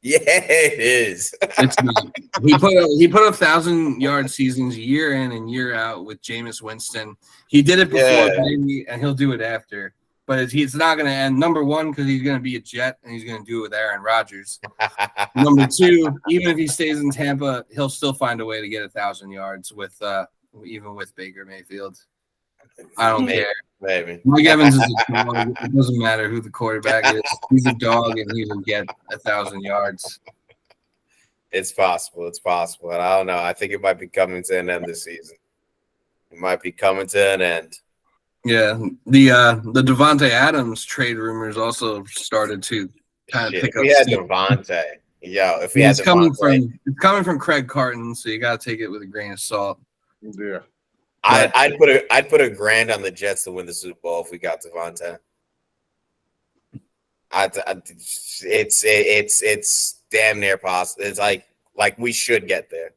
Yeah, it is. It's not. He put 1,000-yard seasons year in and year out with Jameis Winston. He did it before Brady, and he'll do it after. But it's not going to end. Number one, because he's going to be a Jet, and he's going to do it with Aaron Rodgers. Number two, even if he stays in Tampa, he'll still find a way to get 1,000 yards even with Baker Mayfield. I don't care. Maybe. Mike Evans is a dog. It doesn't matter who the quarterback is. He's a dog, and he will get 1,000 yards. It's possible. And I don't know. I think it might be coming to an end this season. It might be coming to an end. Yeah, the Devontae Adams trade rumors also started to kind of pick up. We had Devontae. If we had Devontae. It's coming from Craig Carton, so you got to take it with a grain of salt. Yeah. I'd put $1,000 on the Jets to win the Super Bowl if we got Devontae. It's damn near possible. It's like we should get there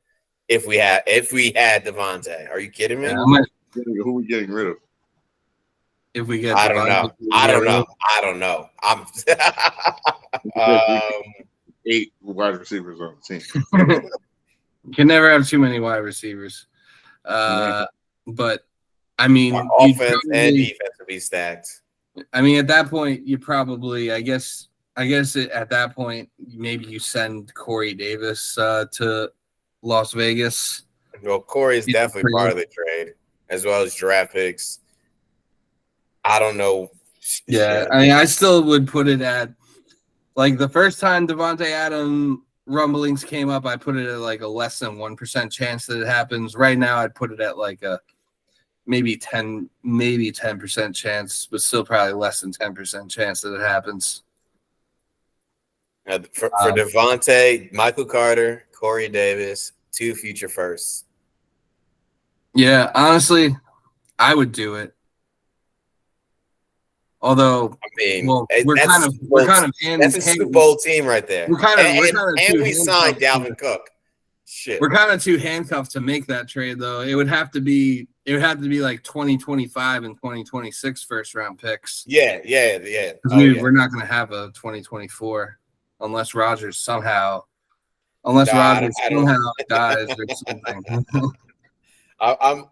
if we had Devontae. Are you kidding me? Who are we getting rid of? If we get, I don't know. I'm 8 wide receivers on the team. You can never have too many wide receivers. But I mean, offense and defense would be stacked. I mean, at that point, you probably, at that point, maybe you send Corey Davis to Las Vegas. Well, Corey is definitely part of the trade, as well as draft picks. I don't know. Yeah, I mean, I still would put it at like the first time Devontae Adams rumblings came up, I put it at like a less than 1% chance that it happens. Right now, I'd put it at like a maybe 10% chance, but still probably less than 10% chance that it happens. For Devontae, Michael Carter, Corey Davis, 2 future firsts. Yeah, honestly, I would do it. Although, I mean, we're kind of that's a Super Bowl team right there. We signed Dalvin Cook. Shit, we're kind of too handcuffed to make that trade, though. It would have to be like 2025 and 2026 first round picks. Yeah. We're not going to have a 2024 unless Rodgers somehow dies or something. I'm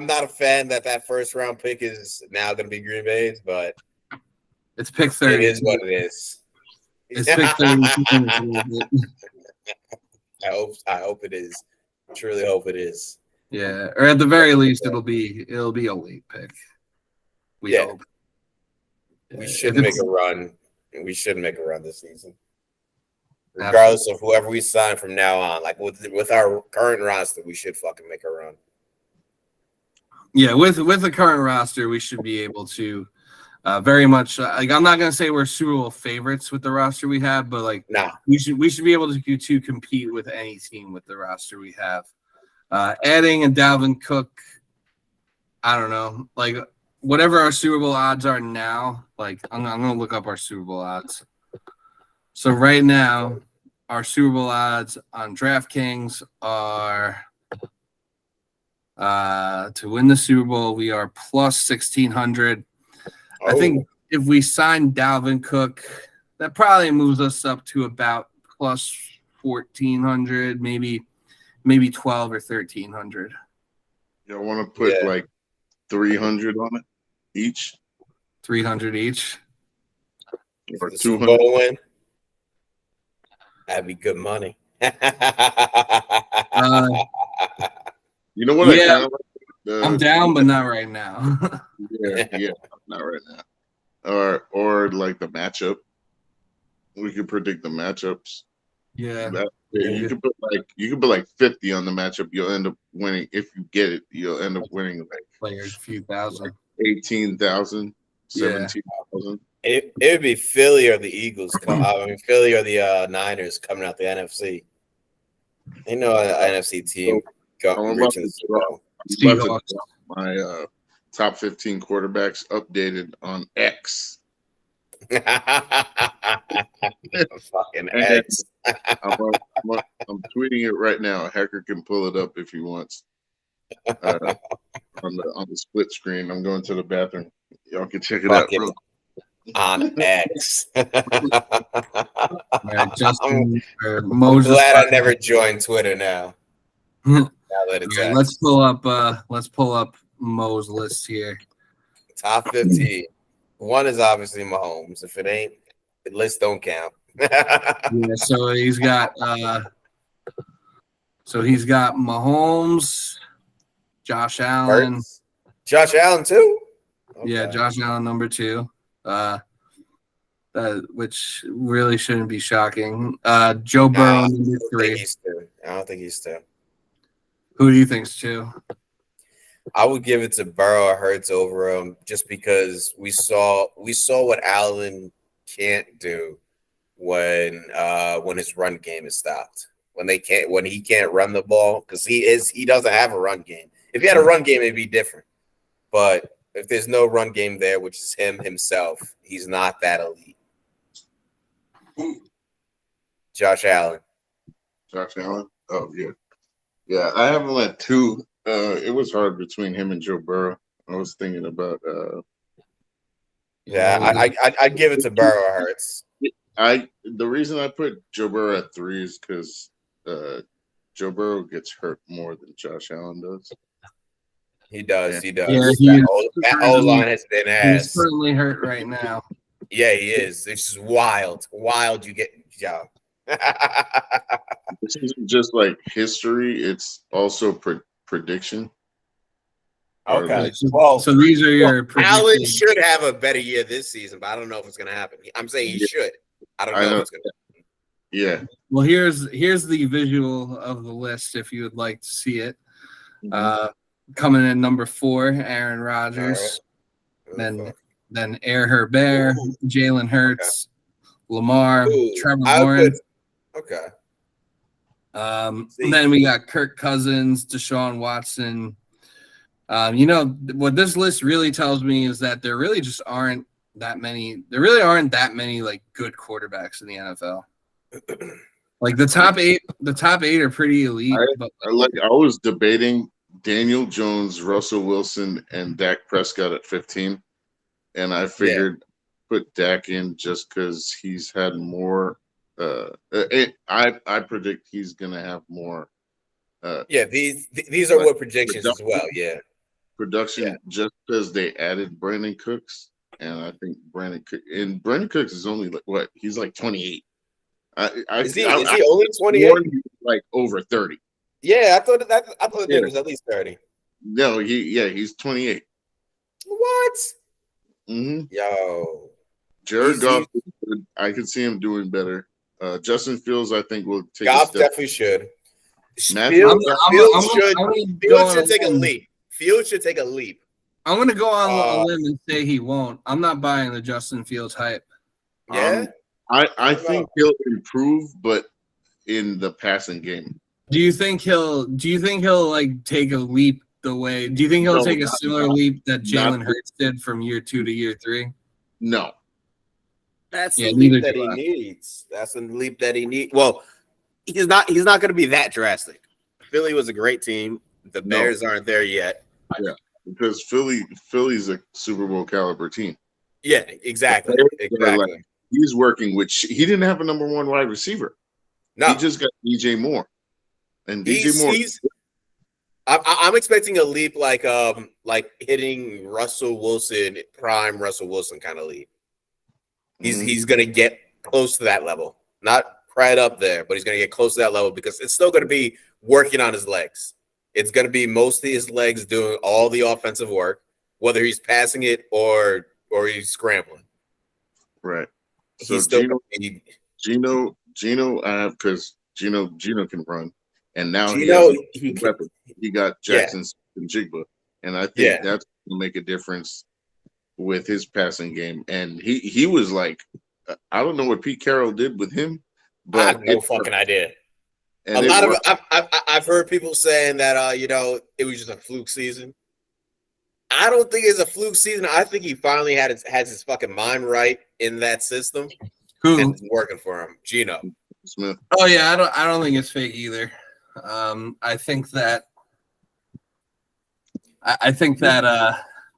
not a fan that first round pick is now going to be Green Bay's, but it's pick 30. It is what it is. It's pick 30. I hope it is. I truly hope it is. Yeah, or at the very least, it'll be a late pick. We hope. We should make a run. We should make a run this season, regardless of whoever we sign from now on. Like with our current roster, we should fucking make a run. Yeah, with the current roster, we should be able to very much. Like, I'm not gonna say we're Super Bowl favorites with the roster we have, but like, we should be able to compete with any team with the roster we have. Adding a Dalvin Cook, I don't know, like whatever our Super Bowl odds are now. Like, I'm gonna look up our Super Bowl odds. So right now, our Super Bowl odds on DraftKings are to win the Super Bowl, we are plus 1,600. I think if we sign Dalvin Cook, that probably moves us up to about plus 1,400, maybe 12 or 1,300. Y'all want to put like 300 on it each? 300 each? Or the 200? Super Bowl win? That'd be good money. You know what? Yeah, I kind of like I'm down, but not right now. yeah, not right now. Or like the matchup. We can predict the matchups. Yeah. You can put like 50 on the matchup. You'll end up winning. If you get it, you'll end up winning like a few thousand. Like 18,000, 17,000. It would be Philly or the Eagles. Philly or the Niners coming out the NFC. They know an NFC team reaching the Super Bowl. My top 15 quarterbacks updated on X. Fucking X. I'm tweeting it right now. A hacker can pull it up if he wants. On the split screen. I'm going to the bathroom. Y'all can check it out, bro. On X. Right, Justin, I'm glad I never joined Twitter now. Right, let's pull up Mo's list here. Top 15. One is obviously Mahomes. If it ain't, the list don't count. Yeah, so he's got Mahomes, Josh Allen. Hurts. Josh Allen too? Okay. Yeah, Josh Allen number 2. Which really shouldn't be shocking. Joe Burrow number 3. I don't think he's 2. Who do you think's 2? I would give it to Burrow or Hurts over him just because we saw what Allen can't do when his run game is stopped. When he can't run the ball, because he doesn't have a run game. If he had a run game, it'd be different. But if there's no run game there, which is himself, he's not that elite. Josh Allen. Oh yeah. Yeah, I haven't let 2. It was hard between him and Joe Burrow. I was thinking about. I'd give it to Burrow or Hurts. The reason I put Joe Burrow at 3 is because Joe Burrow gets hurt more than Josh Allen does. He does. Yeah, that O-line has been ass. He's certainly hurt right now. Yeah, he is. This is wild. Wild. You get job. This isn't just like history; it's also prediction. Okay. So these are your predictions. Allen should have a better year this season, but I don't know if it's going to happen. I'm saying he should. I don't know if it's going to happen. Yeah. Well, here's the visual of the list if you would like to see it. Coming in number 4, Aaron Rodgers. Right. Then Air Herbert, Jalen Hurts, Lamar, Trevor Lawrence. Okay. Then we got Kirk Cousins, Deshaun Watson. What this list really tells me is that there really just aren't that many. There really aren't that many like good quarterbacks in the NFL. Like the top 8 are pretty elite. I was debating Daniel Jones, Russell Wilson, and Dak Prescott at 15, and I figured put Dak in just because he's had more. I predict he's gonna have more. These are what predictions as well. Yeah, production just because they added Brandon Cooks, and I think Brandon Cooks is only like what? He's like 28. Is he only 28? Like over 30. Yeah, I thought it was at least 30. No, he's 28. What? Mm-hmm. Yo, Jared Goff is I could see him doing better. Justin Fields, I think, will take Goff a step. definitely should. Fields should take a leap. Fields should take a leap. I'm going to go on a limb and say he won't. I'm not buying the Justin Fields hype. Yeah? I think he'll improve, but in the passing game. Do you think he'll like take a leap the way? Do you think he'll take a similar leap that Jalen Hurts did from year 2 to year 3? No. That's the leap that he needs. That's the leap that he needs. Well, he's not going to be that drastic. Philly was a great team. The Bears aren't there yet. Yeah, because Philly's a Super Bowl caliber team. Yeah, exactly. Like, he's working with. He didn't have a number 1 wide receiver. No, he just got DJ Moore, and DJ Moore. I'm expecting a leap like hitting Russell Wilson, prime Russell Wilson kind of leap. He's gonna get close to that level, not right up there, but he's gonna get close to that level because it's still gonna be working on his legs. It's gonna be mostly his legs doing all the offensive work, whether he's passing it or he's scrambling. Right. So Gino, I have because Gino can run, and now he got Jackson and Jigba, and I think that's gonna make a difference with his passing game. And he was like, I don't know what Pete Carroll did with him, but I have no fucking idea. A lot of I've heard people saying that it was just a fluke season. I don't think it's a fluke season. I think he finally has his fucking mind right in that system. Who? And it's working for him, Geno Smith. Oh yeah, I don't think it's fake either. I think that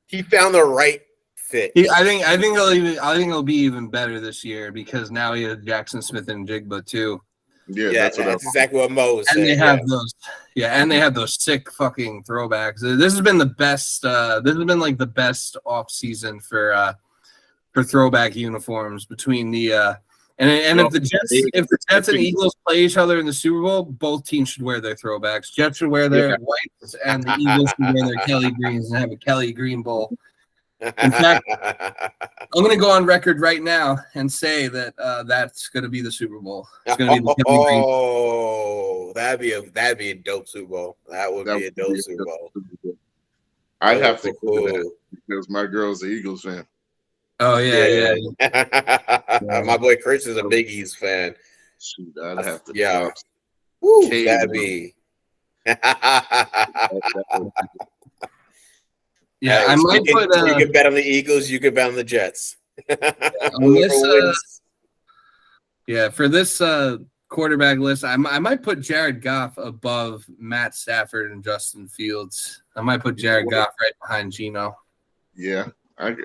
he found the right fit. I think he'll be even better this year because now he has Jackson Smith and Jigba too. Yeah, that's exactly what Mo was saying. And they have they have those sick fucking throwbacks. This has been the best. This has been like the best off season for throwback uniforms between the and if the Jets and Eagles play each other in the Super Bowl, both teams should wear their throwbacks. Jets should wear their whites, and the Eagles should wear their Kelly greens and have a Kelly Green Bowl. In fact, I'm going to go on record right now and say that that's going to be the Super Bowl. It's going to be the Kelly Green Bowl. That'd be a dope Super Bowl. That would be a dope Super Bowl. I'd have to do that because my girl's an Eagles fan. Oh yeah. My boy Chris is a Big East fan. Shoot, I'd have to. Yeah. Woo, that'd be. Yeah, I might put. You can bet on the Eagles. You can bet on the Jets. For this quarterback list, I might put Jared Goff above Matt Stafford and Justin Fields. I might put Jared Goff right behind Geno. Yeah, I'd do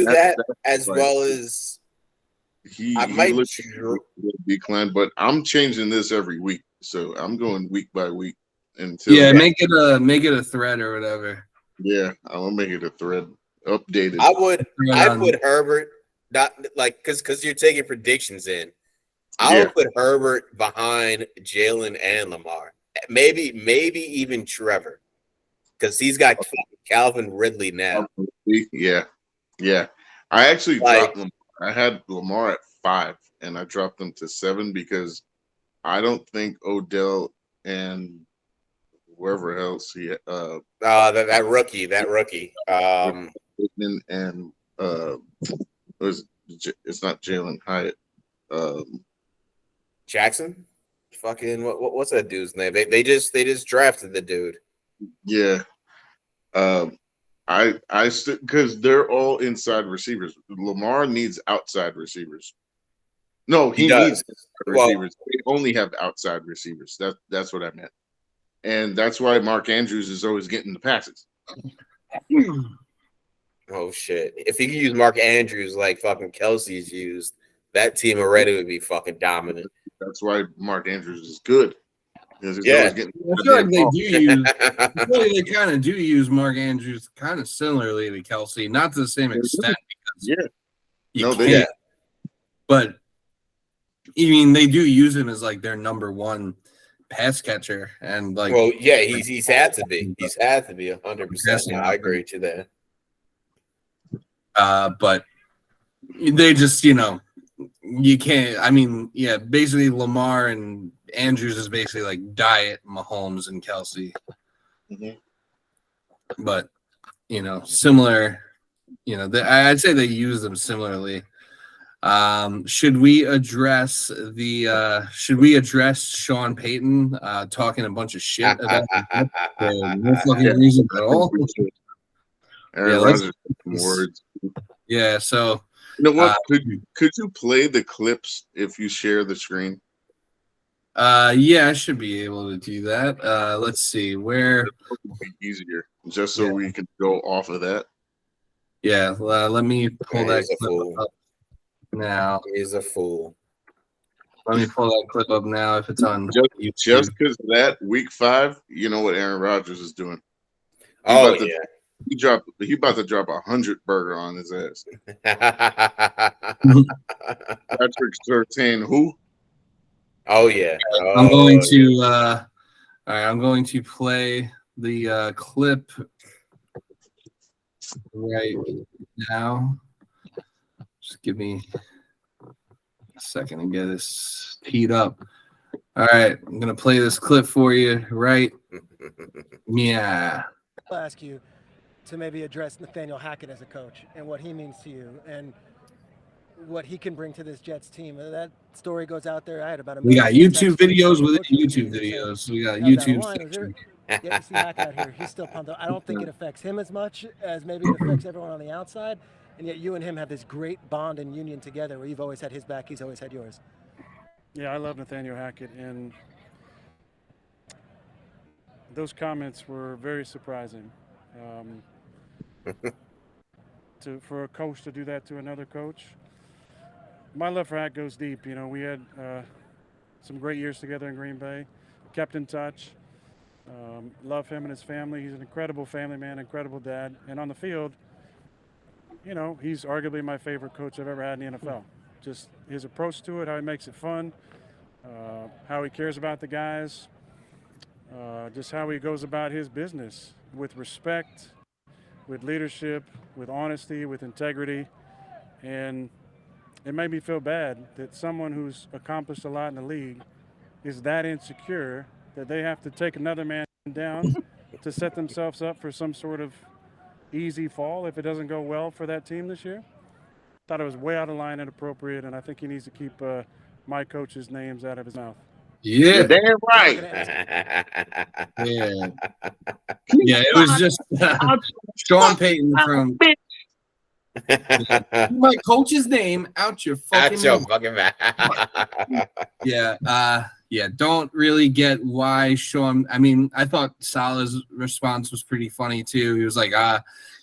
that as well as I might decline, but I'm changing this every week, so I'm going week by week until make it a thread or whatever. Yeah, I'm gonna make it a thread updated. I put Herbert not like because you're taking predictions in. I would put Herbert behind Jalen and Lamar, maybe even Trevor. Because he's got Calvin Ridley now. Yeah. I actually dropped Lamar. I had Lamar at 5, and I dropped them to 7 because I don't think Odell and whoever else that rookie. And it's not Jalen Hyatt. Jackson? Fucking what's that dude's name? They just drafted the dude. Yeah. Because they're all inside receivers. Lamar needs outside receivers. No, he needs receivers. They only have outside receivers. That's what I meant. And that's why Mark Andrews is always getting the passes. Oh shit. If he could use Mark Andrews like fucking Kelsey's used, that team already would be fucking dominant. That's why Mark Andrews is good. I feel like they kind of do use Mark Andrews kind of similarly to Kelsey, not to the same extent. But I mean, they do use him as like their number 1 pass catcher, and like, he's had to be 100%. I agree with you there. But they just, you can't. I mean, yeah, basically Lamar and Andrews is basically like diet Mahomes and Kelsey. Mm-hmm. But similar. I'd say they use them similarly. Should we address Sean Payton talking a bunch of shit about him for no fucking reason at all? Aaron Rodgers words. Yeah, so you know what? Could you play the clips if you share the screen? Yeah, I should be able to do that. Let's see where would be easier, just so we could go off of that. Yeah, let me pull that clip up now. He's a fool. Let me pull that clip up now if it's on YouTube. Just because that week 5, you know what Aaron Rodgers is doing. He about to drop 100 burger on his ass. Patrick Surtain, who? Oh yeah. I'm going to all right, I'm going to play the clip right now. Just give me a second to get this teed up. All right, I'm gonna play this clip for you, right? Yeah. I'll ask you to maybe address Nathaniel Hackett as a coach and what he means to you and what he can bring to this Jets team. That story goes out there. I had about a We got YouTube videos within YouTube videos. We got YouTube. Yeah, you see Hackett out here. He's still pumped up. I don't think it affects him as much as maybe it affects everyone on the outside. And yet you and him have this great bond and union together where you've always had his back, he's always had yours. Yeah, I love Nathaniel Hackett, and those comments were very surprising. For a coach to do that to another coach. My love for Hack goes deep. We had some great years together in Green Bay, kept in touch. Love him and his family. He's an incredible family man, incredible dad. And on the field, he's arguably my favorite coach I've ever had in the NFL. Just his approach to it, how he makes it fun, how he cares about the guys, just how he goes about his business with respect, with leadership, with honesty, with integrity. And it made me feel bad that someone who's accomplished a lot in the league is that insecure that they have to take another man down to set themselves up for some sort of easy fall if it doesn't go well for that team this year. Thought it was way out of line and inappropriate, and I think he needs to keep my coach's names out of his mouth. Yeah, damn right. Yeah, it was just Sean Payton from my coach's name out your fucking mouth. Yeah, don't really get why Sean. I mean, I thought Salah's response was pretty funny too. He was like,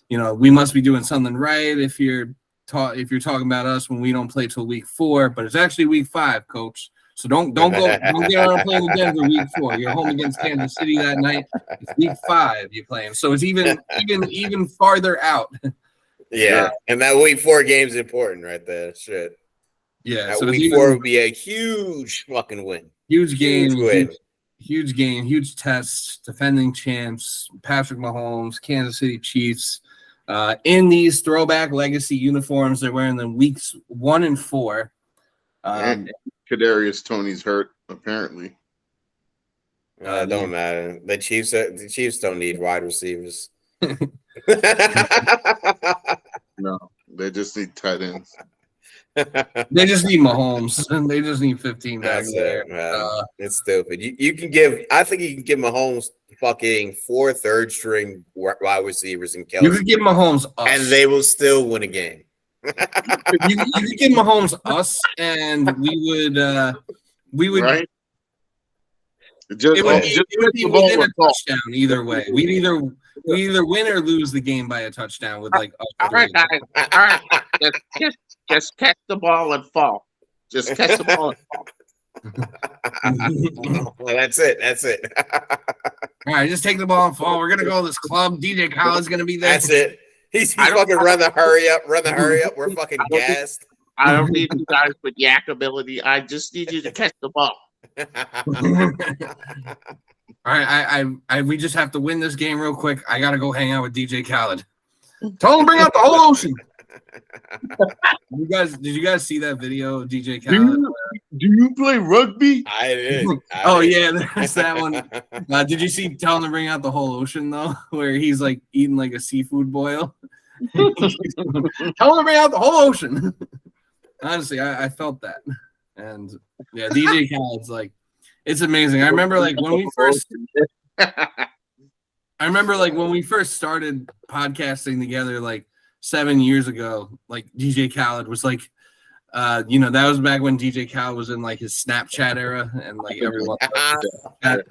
we must be doing something right if you're talking about us when we don't play till week 4, but it's actually week 5, coach. So don't get on a plane with Denver week 4. You're home against Kansas City that night. It's week 5 you're playing, so it's even farther out. Yeah, and that week 4 game's important right there. Shit. Yeah, that so week 4 would be a huge fucking win. Huge game, huge game, huge test. Defending champs, Patrick Mahomes, Kansas City Chiefs, in these throwback legacy uniforms. They're wearing them weeks 1 and 4. And Kadarius Toney's hurt apparently. Don't matter. The Chiefs don't need wide receivers. No, they just need tight ends. They just need Mahomes, and they just need 15 back there. It's stupid. You can give. I think you can give Mahomes fucking 4 third-string wide receivers and Kelsey. You could give Mahomes us, and they will still win a game. you could give Mahomes us, and we would. Right? It would be within a touchdown either way. We either win or lose the game by a touchdown with like. All right, guys. All right, just catch the ball and fall. Just catch the ball and fall. Well, that's it. All right, just take the ball and fall. We're gonna go to this club. DJ Khaled's gonna be there. That's it. He's fucking run the hurry up. We're fucking gassed. I don't need you guys with yak ability. I just need you to catch the ball. All right, we just have to win this game real quick. I gotta go hang out with DJ Khaled. Tell him to bring out the whole ocean. Did you guys see that video of DJ Khaled? Do you play rugby? I did. Yeah, there's that one. Did you see Tell Him to Bring Out the Whole Ocean though, where he's like eating like a seafood boil? Tell him to bring out the whole ocean. Honestly, I felt that, and yeah, DJ Khaled's like, it's amazing. I remember like when we first started podcasting together like 7 years ago. Like DJ Khaled was like, that was back when DJ Khaled was in like his Snapchat era, and like everyone, and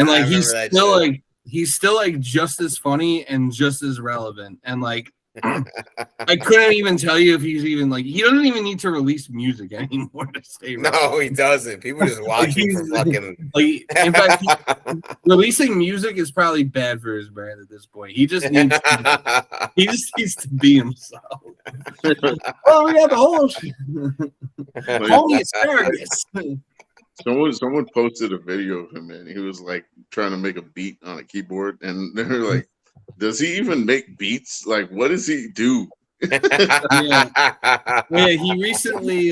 like he's still like just as funny and just as relevant, and like I couldn't even tell you if he's even like, he doesn't even need to release music anymore to stay relevant. No, he doesn't. People just watch him for fucking. Like, in fact, releasing music is probably bad for his brand at this point. He just needs to be himself. Oh, we got the whole homie asparagus. Someone posted a video of him, and he was like trying to make a beat on a keyboard, and they're like, does he even make beats? Like, what does he do? Yeah, he recently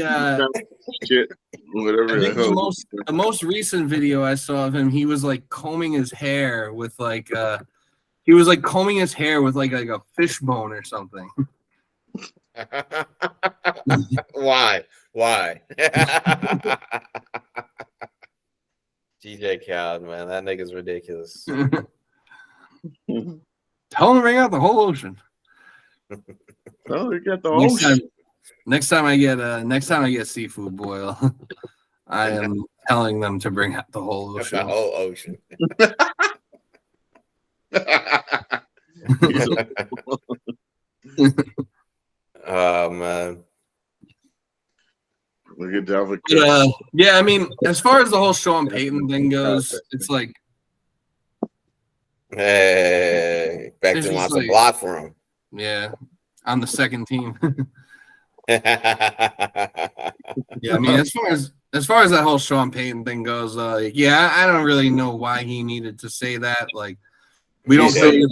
shit, whatever. I think the most recent video I saw of him, he was like combing his hair with like a fishbone or something. Why? DJ Khaled, man, that nigga's ridiculous. Tell him to bring out the whole ocean. Oh, you got the ocean. Next time I get seafood boil, I am telling them to bring out the whole ocean. The whole ocean. Oh man. Look at Dalvin Cook. Yeah, I mean, as far as the whole Sean Payton thing goes, it's like, hey, Becton wants a block for him. Yeah, on the second team. Yeah, I mean, as far as that whole Sean Payton thing goes, I don't really know why he needed to say that. Like, we don't play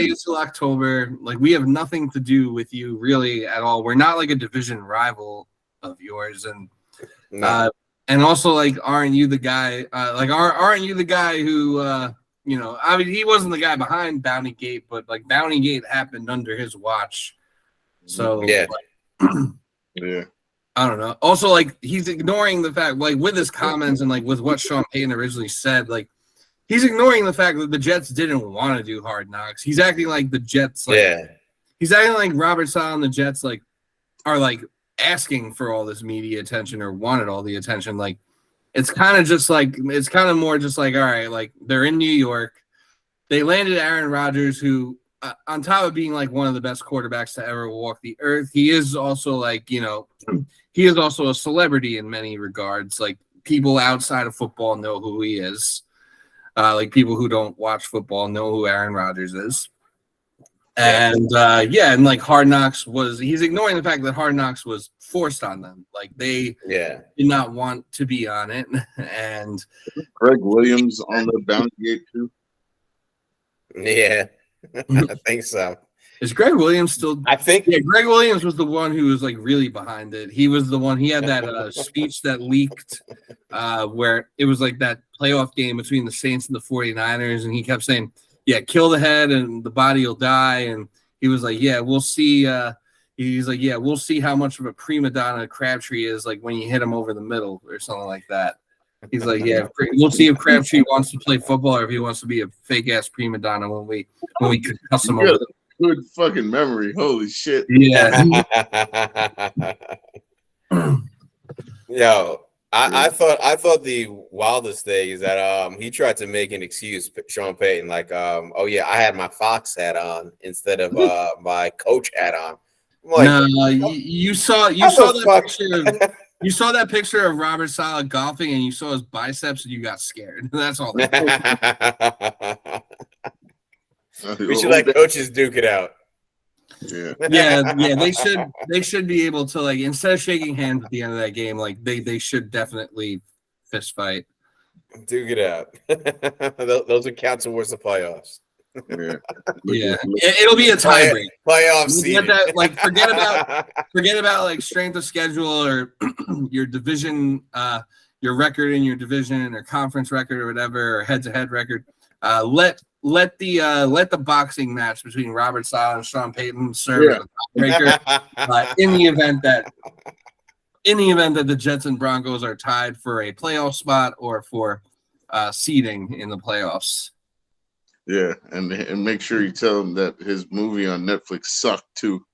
until October. Like, we have nothing to do with you really at all. We're not like a division rival of yours, and and also like, aren't you the guy? Aren't you the guy who? I mean, he wasn't the guy behind Bounty Gate, but like Bounty Gate happened under his watch. So yeah. Yeah. I don't know. Also, like, he's ignoring the fact, like, with his comments and like with what Sean Payton originally said, like, he's ignoring the fact that the Jets didn't want to do Hard Knocks. He's acting like the Jets, like, he's acting like Robert Saleh and the Jets, like, are like asking for all this media attention or wanted all the attention. Like, it's kind of more just like, all right, like, they're in New York. They landed Aaron Rodgers, who, on top of being like one of the best quarterbacks to ever walk the earth, he is also like, he is also a celebrity in many regards. Like, people outside of football know who he is. Like, people who don't watch football know who Aaron Rodgers is. And and like Hard Knocks he's ignoring the fact that Hard Knocks was forced on them. Like, they did not want to be on it. And Greg Williams on the Bounty Gate too. Yeah. I think so. Is Greg Williams still? I think. Yeah, Greg Williams was the one who was like really behind it. He was the one. He had that speech that leaked where it was like that playoff game between the Saints and the 49ers, and he kept saying, "Yeah, kill the head and the body will die." And he was like, "Yeah, we'll see." He's like, "Yeah, we'll see how much of a prima donna Crabtree is like when you hit him over the middle or something like that." He's like, "Yeah, we'll see if Crabtree wants to play football or if he wants to be a fake ass prima donna when we cuss him over." Good fucking memory. Holy shit. Yeah. Yo, I thought the wildest thing is that he tried to make an excuse, Sean Payton, like I had my Fox hat on instead of my coach hat on. Like, no, you saw that picture. You saw that picture of Robert Saleh golfing, and you saw his biceps, and you got scared. That's all. We should let coaches duke it out. Yeah. They should be able to, like, instead of shaking hands at the end of that game, like they should definitely fist fight. Duke it out. Those are counts towards the playoffs. Yeah. It'll be a tiebreak. Playoff seeding. Forget about like strength of schedule or your division, your record in your division or conference record or whatever, or head-to-head record. Let the boxing match between Robert Saleh and Sean Payton serve as a tiebreaker in the event that the Jets and Broncos are tied for a playoff spot or for seeding in the playoffs. Yeah, and make sure you tell him that his movie on Netflix sucked too.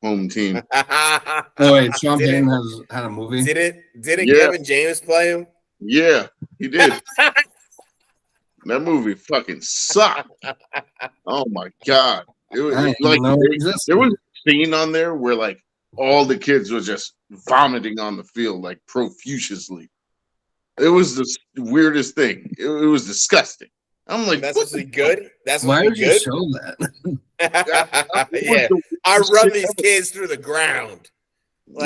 Home team. Oh wait, Sean Payton has had a movie. Didn't Kevin James play him? Yeah, he did. That movie fucking sucked. Oh my god! It was like there was a scene on there where like all the kids were just vomiting on the field like profusely. It was the weirdest thing. It was disgusting. I'm like, that's supposed to be good. That's why would you show that? Yeah, I run these kids through the ground. I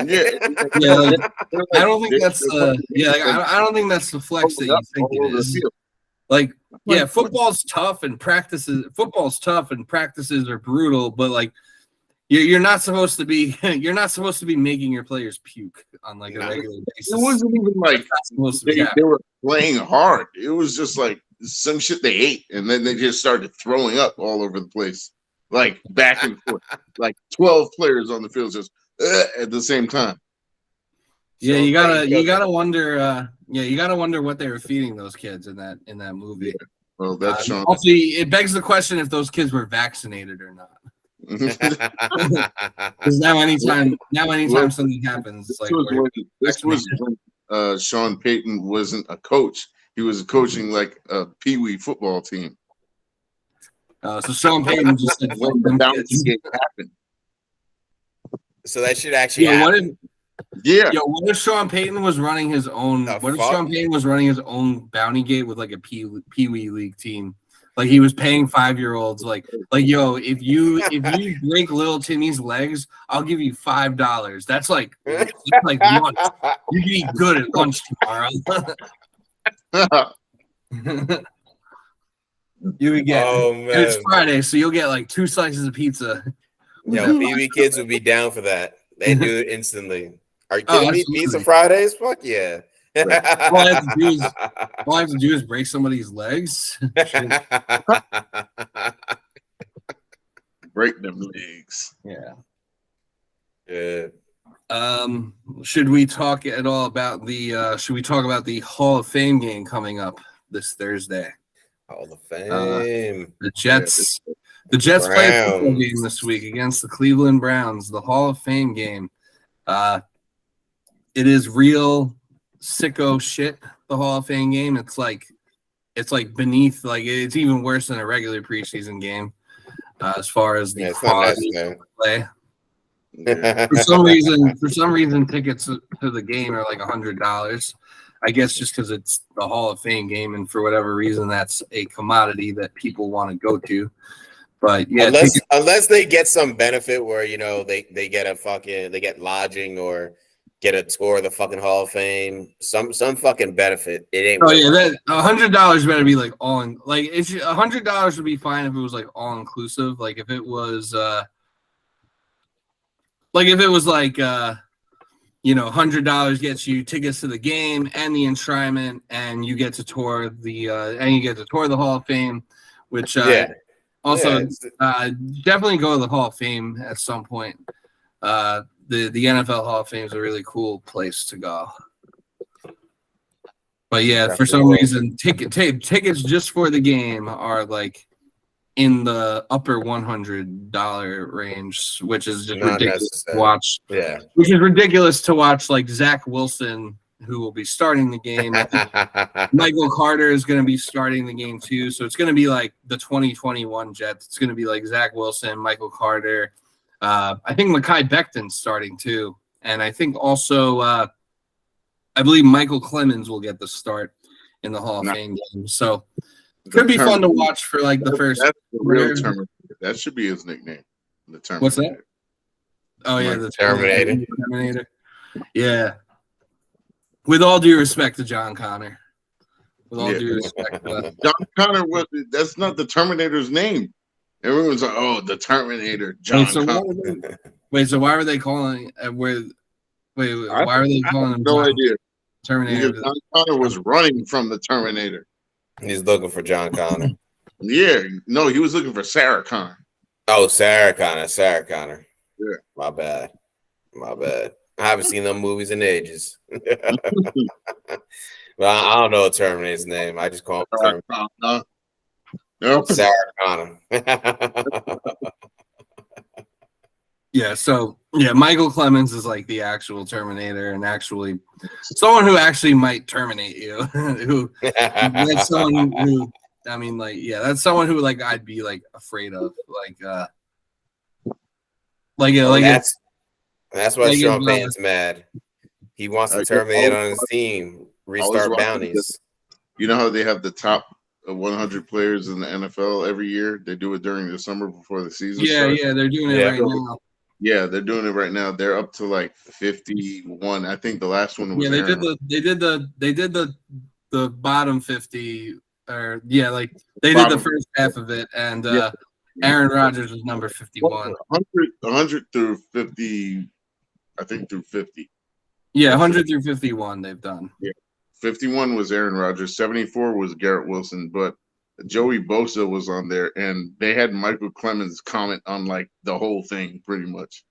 don't think that's I don't think that's the flex that you think it is. Like, yeah, football's tough and practices are brutal, but like you're not supposed to be making your players puke on like a regular basis. It wasn't even like they were playing hard. It was just like some shit they ate, and then they just started throwing up all over the place, like back and forth, like 12 players on the field just at the same time. Yeah, you gotta wonder what they were feeding those kids in that movie. Yeah. Well, that's Sean. Also, it begs the question if those kids were vaccinated or not. Because now anytime something happens, it's like this was when Sean Payton wasn't a coach. He was coaching like a peewee football team. So Sean Payton just said, when the bounty game happened. So that should actually happen. What if Sean Payton was running his own? Sean Payton was running his own bounty gate with like a peewee league team? Like he was paying 5-year-olds, like yo, if you break little Timmy's legs, I'll give you $5. That's like lunch. You can eat good at lunch tomorrow. You would get. And it's Friday, so you'll get like 2 slices of pizza. PB kids would be down for that. They do it instantly. Are you kidding me? Pizza Fridays? Fuck yeah. All I have to do is break somebody's legs. Break them legs. Yeah. Should we talk at all about the Hall of Fame game coming up this Thursday? Hall of Fame. The Jets play a football game this week against the Cleveland Browns. The Hall of Fame game. It is real sicko shit. The Hall of Fame game. It's like beneath. Like it's even worse than a regular preseason game. As far as the quality of play. For some reason, tickets to the game are like $100. I guess just because it's the Hall of Fame game, and for whatever reason, that's a commodity that people want to go to. But yeah, unless they get some benefit where they get lodging or get a tour of the fucking Hall of Fame, some fucking benefit. It ain't. Oh yeah, that $100 better be like all in. Like it's $100 would be fine if it was like all inclusive. Like if it was $100 gets you tickets to the game and the enshrinement, and you get to tour the Hall of Fame, which definitely go to the Hall of Fame at some point. The NFL Hall of Fame is a really cool place to go. But yeah, for some reason, tickets just for the game are like in the upper $100 range, which is just ridiculous to watch. Yeah, which is ridiculous to watch. Like Zach Wilson, who will be starting the game. I think Michael Carter is going to be starting the game too. So it's going to be like the 2021 Jets. It's going to be like Zach Wilson, Michael Carter. I think Mekhi Becton's starting too, and I think also I believe Michael Clemens will get the start in the Hall of Fame game. So it could be fun to watch for like the first. That's the real Terminator. That should be his nickname. The Terminator. What's that? Oh yeah, the Terminator. Yeah. With all due respect to John Connor. With all due respect. John Connor that's not the Terminator's name. Everyone's like, oh, the Terminator, John Connor. So why were they calling why were they calling him no idea. Terminator? Because John Connor was running from the Terminator. He's looking for John Connor. Yeah, no, he was looking for Sarah Connor. Oh, Sarah Connor. Yeah. My bad. I haven't seen them movies in ages. But I don't know Terminator's name. I just call him Sarah Connor. Yeah, so Michael Clemens is like the actual Terminator, and actually someone who actually might terminate you. That's someone who I mean, like, yeah, that's someone who like I'd be like afraid of, that's why Sean Payton's mad. He wants to terminate on his team, restart bounties. You know how they have the top 100 players in the NFL every year? They do it during the summer before the season starts. Yeah, they're doing it right now. Yeah, they're doing it right now. They're up to like 51. I think the last one was they did the bottom 50, or they did the first half of it, and Aaron Rodgers was number 51. 100 through 50, I think through 50. Yeah, 100 through 51 they've done. Yeah. 51 was Aaron Rodgers, 74 was Garrett Wilson, but Joey Bosa was on there, and they had Michael Clemens comment on like the whole thing pretty much.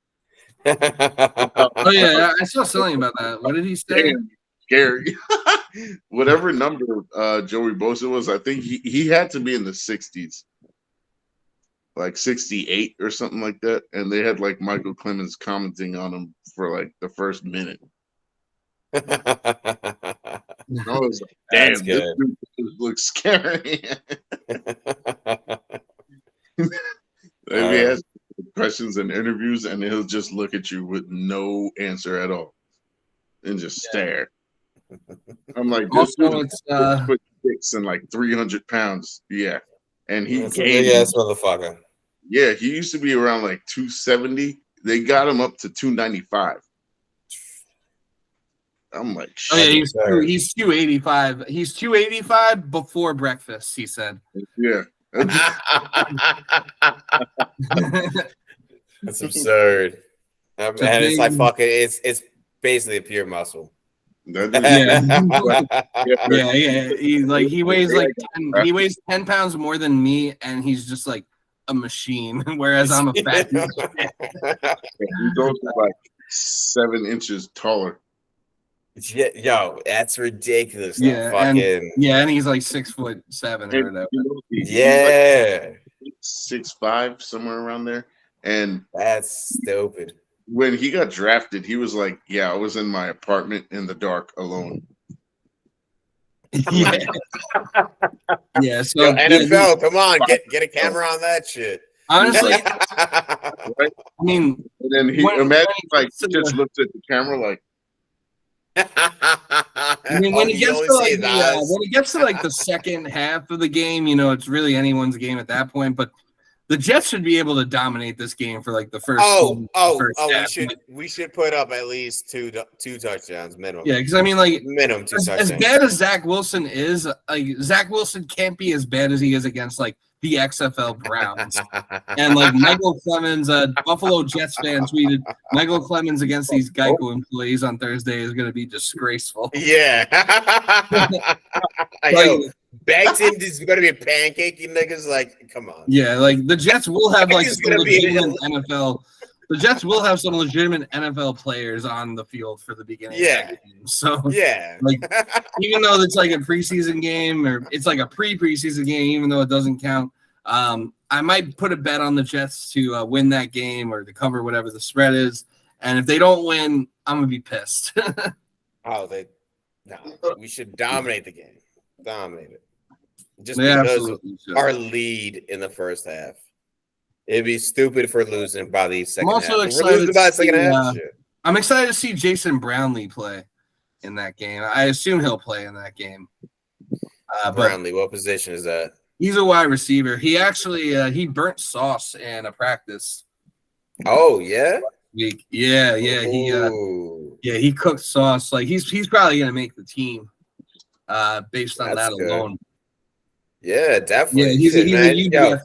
Oh yeah, I saw something about that. What did he say? Scary. Whatever number Joey Bosa was, I think he had to be in the 60s. Like 68 or something like that. And they had like Michael Clemens commenting on him for like the first minute. I was like, damn, this dude looks scary. Maybe he has questions and interviews, and he'll just look at you with no answer at all and just stare. I'm like, this dude is 6 and like 300 pounds. Yeah. And he ass motherfucker. Yeah, he used to be around like 270. They got him up to 295. I'm like, oh yeah, he's 285. He's 285 before breakfast, he said. Yeah. That's absurd. And it's like fucking it's basically a pure muscle. Yeah. He weighs like 10 pounds more than me, and he's just like a machine, whereas I'm a fat dude. He's also like 7 inches taller. Yeah, yo, that's ridiculous. Yeah, and he's like 6'7" or whatever. Yeah, like 6'5", somewhere around there. And that's stupid. When he got drafted, he was like, "Yeah, I was in my apartment in the dark alone." Yeah, yeah. So yo, NFL, come on, get a camera on that shit. Honestly, right? I mean, and then he just looked at the camera like. I mean, when it gets to like the second half of the game, you know, it's really anyone's game at that point. But the Jets should be able to dominate this game for like the first. We should put up at least two touchdowns minimum. Yeah, because I mean, like minimum 2 touchdowns. As bad as Zach Wilson is, like Zach Wilson can't be as bad as he is against like the XFL Browns. And like Michael Clemens, Buffalo Jets fan tweeted, Michael Clemens against these Geico employees on Thursday is going to be disgraceful. Yeah. Yo, Bagton is going to be pancaking niggas. Like, come on. Yeah, like the Jets will have like some legitimate NFL. The Jets will have some legitimate NFL players on the field for the beginning. Yeah. Of the game. So yeah, like even though it's like a preseason game or it's like a pre-preseason game, even though it doesn't count, I might put a bet on the Jets to win that game or to cover whatever the spread is. And if they don't win, I'm gonna be pissed. We should dominate the game. Dominate it. Just because of our lead in the first half. It'd be stupid for losing by the second half. I'm excited to see Jason Brownlee play in that game. I assume he'll play in that game. Brownlee, what position is that? He's a wide receiver. He actually he burnt sauce in a practice. Oh yeah? Week. Yeah. He cooked sauce. Like he's probably gonna make the team. based on That's that good. alone. Yeah, definitely. Yeah, he's a UDFA.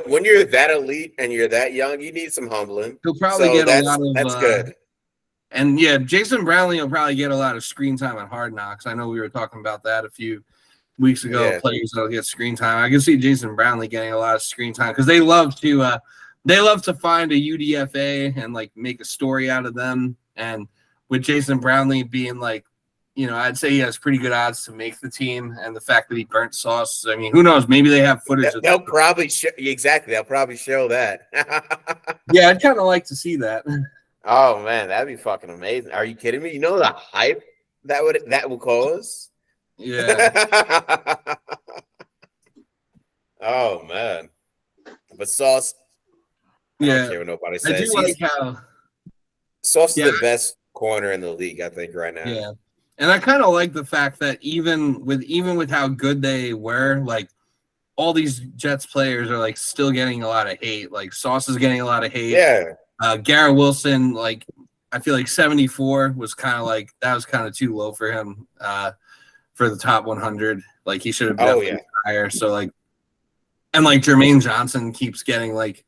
When you're that elite and you're that young, you need some humbling. He'll probably get a lot of that's good. And yeah, Jason Brownlee will probably get a lot of screen time on Hard Knocks. I know we were talking about that a few weeks ago. Yeah. Players that'll get screen time. I can see Jason Brownlee getting a lot of screen time because they love to find a UDFA and like make a story out of them. And with Jason Brownlee being like, I'd say he has pretty good odds to make the team. And the fact that he burnt Sauce, I mean, who knows? Maybe they have footage. They'll probably exactly. They'll probably show that. Yeah, I'd kind of like to see that. Oh man, that'd be fucking amazing. Are you kidding me? You know the hype that would cause? Yeah. Oh man. But Sauce, I don't care what nobody says. I do like how Sauce is the best corner in the league, I think, right now. Yeah. And I kind of like the fact that even with how good they were, like all these Jets players are like still getting a lot of hate. Like Sauce is getting a lot of hate. Yeah. Garrett Wilson, like I feel like 74 was kind of too low for him for the top 100. Like he should have been higher. So like, and like Jermaine Johnson keeps getting like,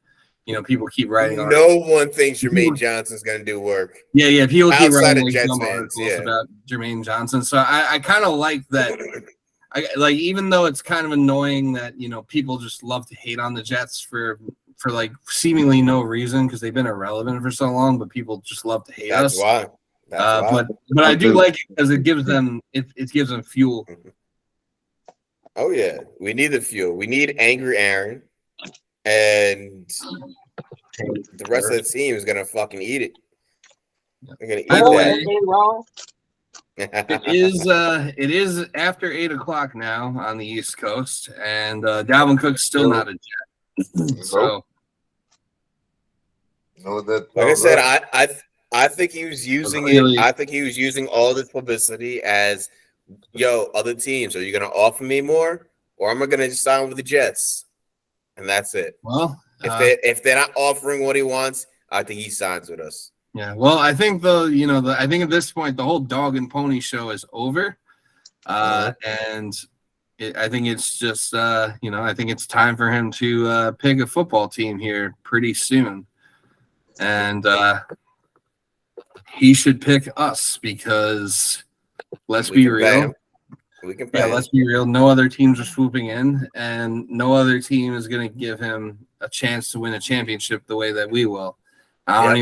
people keep writing. No one thinks Jermaine Johnson's gonna do work. Yeah. People keep writing like, Jets dumb fans, articles about Jermaine Johnson. So I kind of like that. Even though it's kind of annoying that people just love to hate on the Jets for like seemingly no reason because they've been irrelevant for so long, but people just love to hate us. That's why. But I do like it because it gives them fuel. Oh yeah, we need the fuel. We need angry Aaron, and the rest of the team is gonna fucking eat it. They're gonna eat that. It is after 8:00 now on the East Coast, and Dalvin Cook's still not a Jet. So, like I said, I think he was using it. I think he was using all this publicity as, other teams, are you going to offer me more, or am I going to just sign with the Jets? And that's it. Well, if they're not offering what he wants, I think he signs with us. Yeah. Well, I think I think at this point the whole dog and pony show is over, and I think it's just I think it's time for him to pick a football team here pretty soon, and he should pick us because let's be real. We can pay him. Let's be real. No other teams are swooping in, and no other team is going to give him a chance to win a championship the way that we will. I don't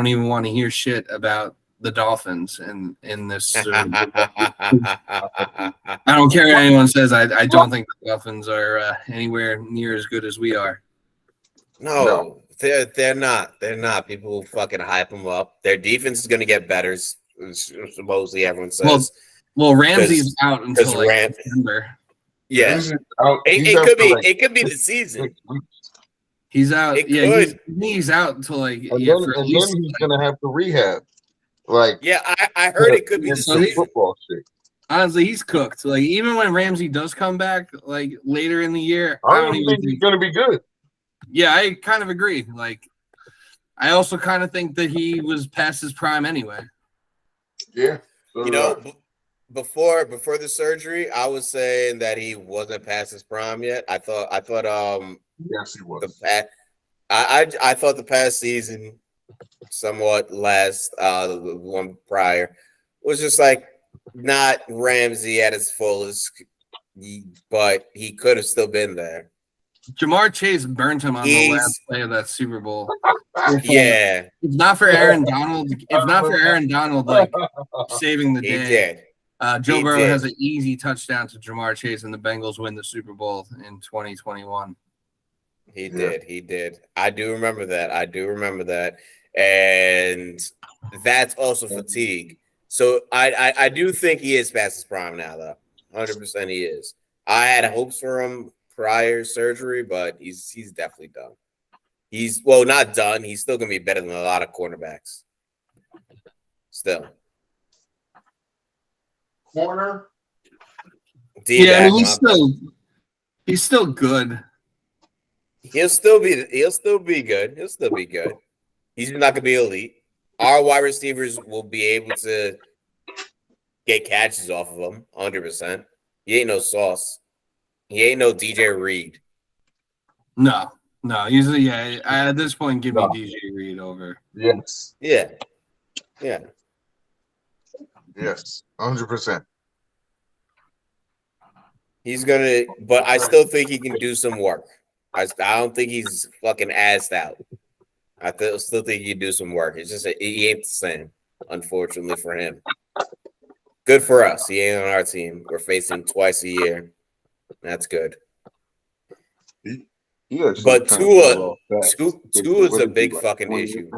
even want to hear shit about the Dolphins in this. I don't care what anyone says. I don't think the Dolphins are anywhere near as good as we are. No, they're not. They're not. People fucking hype them up. Their defense is going to get better. Supposedly, everyone says. Well, Ramsey's out until December. Yeah, it could be the season. He's out. He's out until then he's gonna have to rehab. I heard it could be the season. Football shit. Honestly, he's cooked. Like even when Ramsey does come back, like later in the year, I don't even think he's gonna be good. Yeah, I kind of agree. Like, I also kind of think that he was past his prime anyway. Yeah, before the surgery, I was saying that he wasn't past his prime yet. I thought yes, he was. I thought the past season, somewhat last the one prior, was just like not Ramsey at his fullest, but he could have still been there. Jamar Chase burnt him on the last play of that Super Bowl. If not for Aaron Donald, like saving the day, Joe Burrow has an easy touchdown to Jamar Chase, and the Bengals win the Super Bowl in 2021. He did. I do remember that. And that's also fatigue. So I do think he is past his prime now, though. 100% he is. I had hopes for him prior surgery, but he's definitely done. He's not done. He's still gonna be better than a lot of cornerbacks. Still. Corner. I mean, he's still good. He'll still be good. He'll still be good. He's not gonna be elite. Our wide receivers will be able to get catches off of him, 100%. He ain't no Sauce. He ain't no DJ Reed. No. Usually, yeah. At this point, give me DJ Reed over. Yes. Yeah. Yes. 100%. He's gonna, but I still think he can do some work. I don't think he's fucking assed out. I still think he can do some work. It's just he ain't the same, unfortunately for him. Good for us. He ain't on our team. We're facing twice a year. That's good. But Tua's a big fucking issue.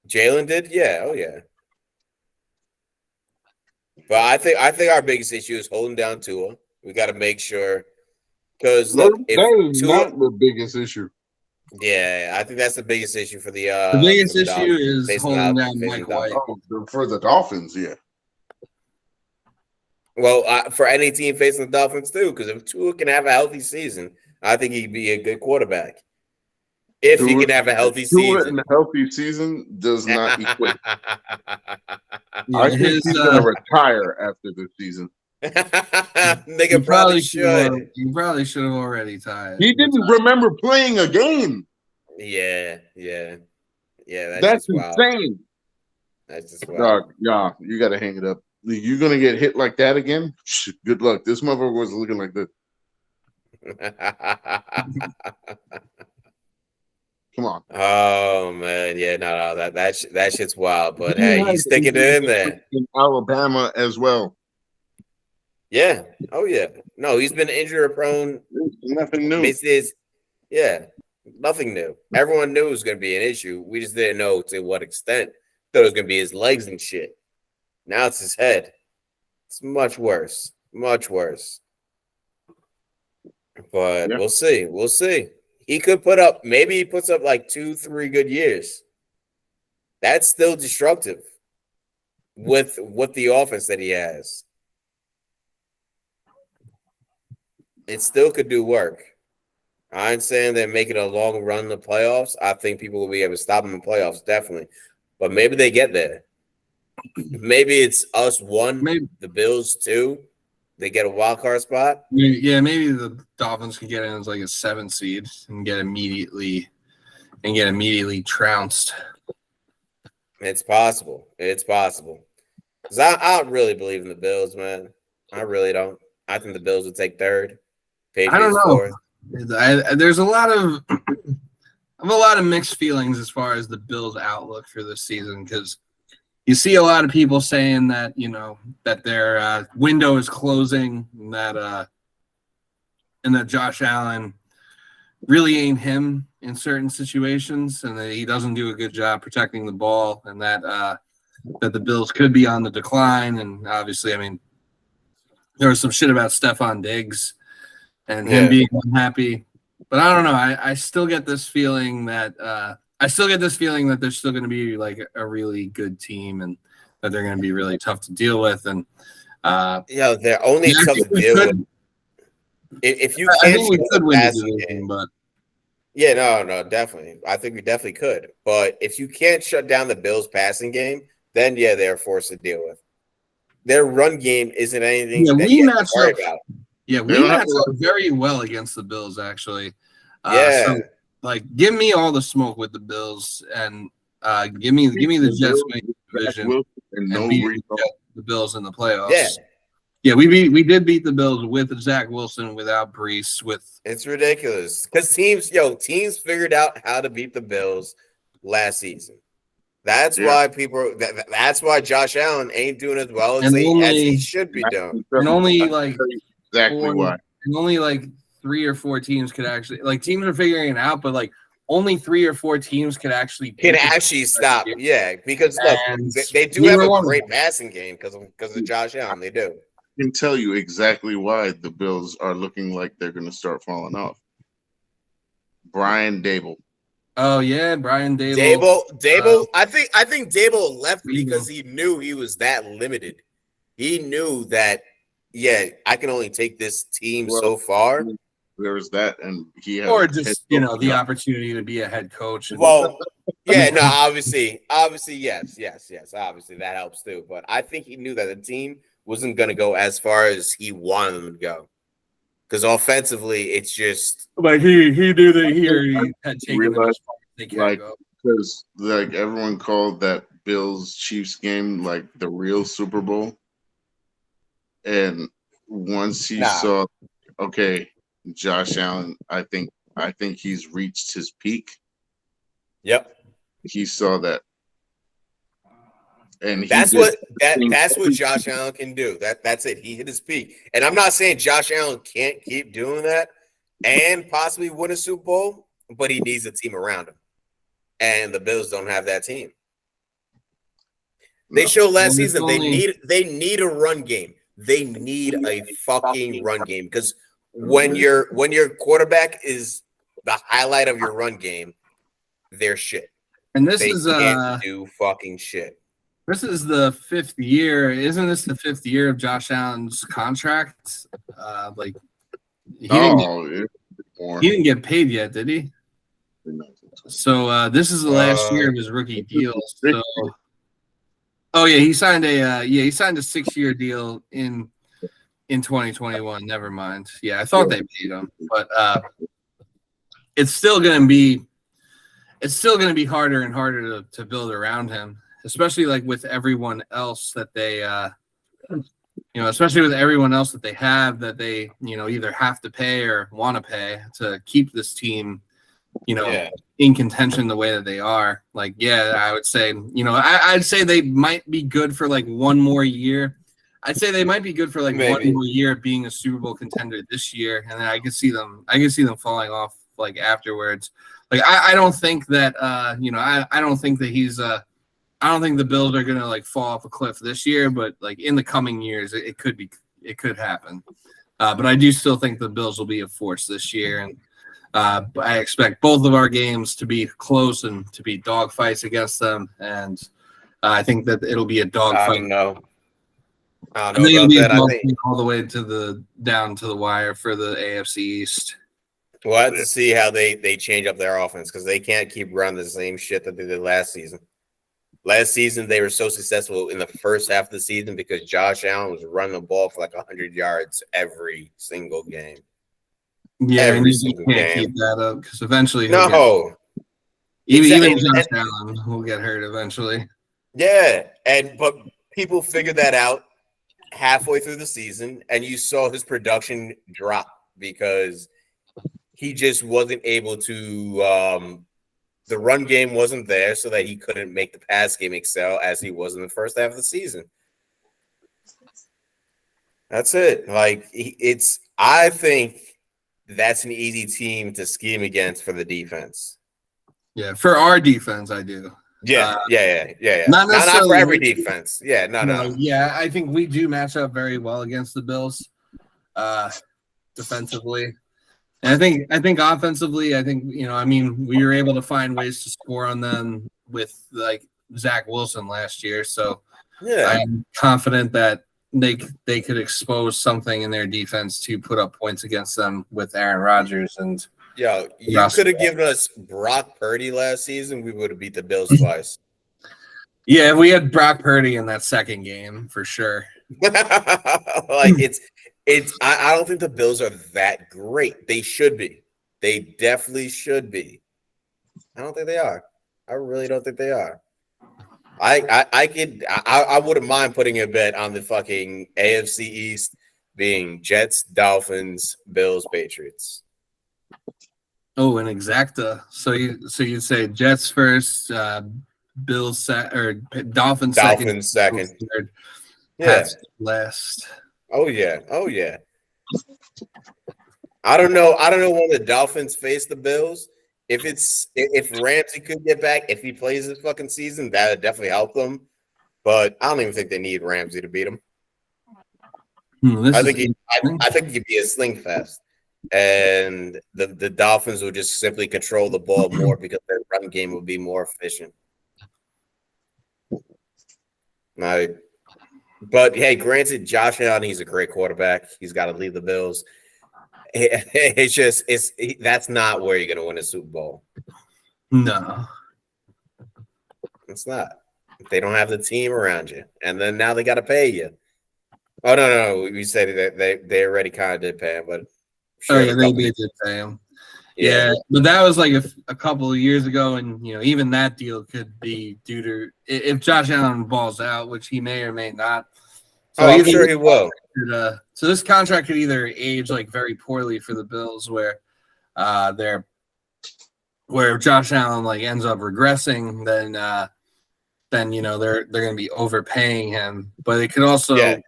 Jalen did? Yeah. Oh, yeah. But I think our biggest issue is holding down Tua. We got to make sure. Because, look, that is not the biggest issue. Yeah, I think that's the biggest issue for the biggest issue is holding down Mike White. For the Dolphins, yeah. Well, for any team facing the Dolphins too, because if Tua can have a healthy season, I think he'd be a good quarterback. If he can have a healthy season, and a healthy season does not equate. Yeah, I think he's going to retire after this season. Nigga probably should. You probably should have already tied. He didn't remember playing a game. Yeah. That's insane. That's just wild. Yeah, you got to hang it up. You're gonna get hit like that again. Good luck. This motherfucker was looking like this. Come on. Oh man, yeah, no, that shit's wild. But hey, he's sticking it in there. In Alabama as well. Yeah. Oh yeah. No, he's been injury prone. Nothing new. Nothing new. Everyone knew it was going to be an issue. We just didn't know to what extent. Thought it was going to be his legs and shit. Now it's his head. It's much worse. Much worse. But We'll see. We'll see. He could maybe he puts up like 2-3 good years. That's still destructive with the offense that he has. It still could do work. I ain't saying they're making a long run in the playoffs. I think people will be able to stop them in the playoffs, definitely. But maybe they get there. Maybe it's us 1, the Bills 2. They get a wild card spot. Yeah, maybe the Dolphins could get in as like a 7 seed and get immediately trounced. It's possible. It's possible. Because I don't really believe in the Bills, man. I really don't. I think the Bills would take 3rd. Patriots I don't know. 4th. There's a lot of I have a lot of mixed feelings as far as the Bills' outlook for this season, because you see a lot of people saying that, you know, that their window is closing, and that Josh Allen really ain't him in certain situations, and that he doesn't do a good job protecting the ball, and that the Bills could be on the decline. And obviously, I mean, there was some shit about Stephon Diggs and him being unhappy. But I don't know. I still get this feeling that they're still going to be like a really good team, and that they're going to be really tough to deal with. And they're only tough to deal with. If you can't, I think we could win the division, but no, definitely. I think we definitely could. But if you can't shut down the Bills' passing game, then they're forced to deal with. Their run game isn't anything that you have to worry about. Yeah, we matched up very well against the Bills, actually. So, like, give me all the smoke with the Bills, and give me the Jets winning division, and beat the Bills in the playoffs. Yeah, we did beat the Bills with Zach Wilson, without Brees. It's ridiculous because teams figured out how to beat the Bills last season. That's why that's why Josh Allen ain't doing as well as he should be doing. And only like exactly why. And only like 3 or 4 teams could actually, like, teams are figuring it out, but like only 3 or 4 teams could actually stop. Yeah, because look, they do have a great passing game because of Josh Allen. They do. I can tell you exactly why the Bills are looking like they're going to start falling off. Brian Dable. Oh yeah, Brian Dable. Dable. I think Dable left because he knew he was that limited. He knew that. Yeah, I can only take this team so far. There was that, and he had the opportunity to be a head coach. Yeah, no, obviously, yes. Obviously, that helps too. But I think he knew that the team wasn't going to go as far as he wanted them to go. Because offensively, it's just like he knew that he already had taken them as far as they can go. Because like everyone called that Bills Chiefs game like the real Super Bowl, and once he saw, okay, Josh Allen, I think he's reached his peak. Yep. He saw that, and that's what Josh Allen can do. That's it. He hit his peak, and I'm not saying Josh Allen can't keep doing that and possibly win a Super Bowl, but he needs a team around him, and the Bills don't have that team. They showed last season they need a run game. They need a fucking run game because when your quarterback is the highlight of your run game, they're shit. And this they can't do fucking shit. This is the 5th year. Isn't this the 5th year of Josh Allen's contract? He didn't get paid yet, did he? So this is the last year of his rookie deal. So, he signed a 6-year deal in 2021. Never mind. Yeah, I thought they paid him, but it's still going to be harder and harder to build around him, especially like with everyone else that they especially with everyone else that they have that they either have to pay or want to pay to keep this team in contention the way that they are. Like, I would say, I'd say they might be good for like one more year. I'd say they might be good for like one more year being a Super Bowl contender this year, and then I can see them falling off like afterwards. Like, I don't think that I don't think that I don't think the Bills are gonna like fall off a cliff this year, but like in the coming years, it could happen. But I do still think the Bills will be a force this year, and I expect both of our games to be close and to be dogfights against them. And I think that it'll be a dogfight. I don't know about that. I think all the way down to the wire for the AFC East. We'll have to see how they change up their offense because they can't keep running the same shit that they did last season. Last season, they were so successful in the first half of the season because Josh Allen was running the ball for like 100 yards every single game. Yeah, every single game. Keep that up because eventually even Josh Allen will get hurt eventually. Yeah, but people figured that out halfway through the season, and you saw his production drop because he just wasn't able to the run game wasn't there so that he couldn't make the pass game excel as he was in the first half of the season. That's it. Like I think that's an easy team to scheme against for the defense. Yeah, for our defense, I do. Yeah. Not for every defense. Yeah, no. Yeah, I think we do match up very well against the Bills defensively. And I think offensively, we were able to find ways to score on them with like Zach Wilson last year. So I'm confident that they could expose something in their defense to put up points against them with Aaron Rodgers. And you could have given us Brock Purdy last season, we would have beat the Bills twice. Yeah, we had Brock Purdy in that second game for sure. I don't think the Bills are that great. They should be. They definitely should be. I don't think they are. I really don't think they are. I wouldn't mind putting a bet on the fucking AFC East being Jets, Dolphins, Bills, Patriots. Oh, an exacta. So you'd say Jets first, Bills or Dolphins second. Third, Pats last. Oh yeah. I don't know when the Dolphins face the Bills. If Ramsey could get back, if he plays this fucking season, that would definitely help them. But I don't even think they need Ramsey to beat him. I think he'd be a sling fest, and the Dolphins would just simply control the ball more because their run game would be more efficient. But hey, granted, Josh Allen, he's a great quarterback. He's got to lead the Bills. That's not where you're going to win a Super Bowl. No. It's not. They don't have the team around you, and then now they got to pay you. Oh no! We said that they already kind of did pay him, but sure, they did pay him. Yeah, but that was like a couple of years ago, and even that deal could be due to if Josh Allen balls out, which he may or may not. So I'm sure he will. So this contract could either age like very poorly for the Bills, where if Josh Allen like ends up regressing, then they're going to be overpaying him. But it could also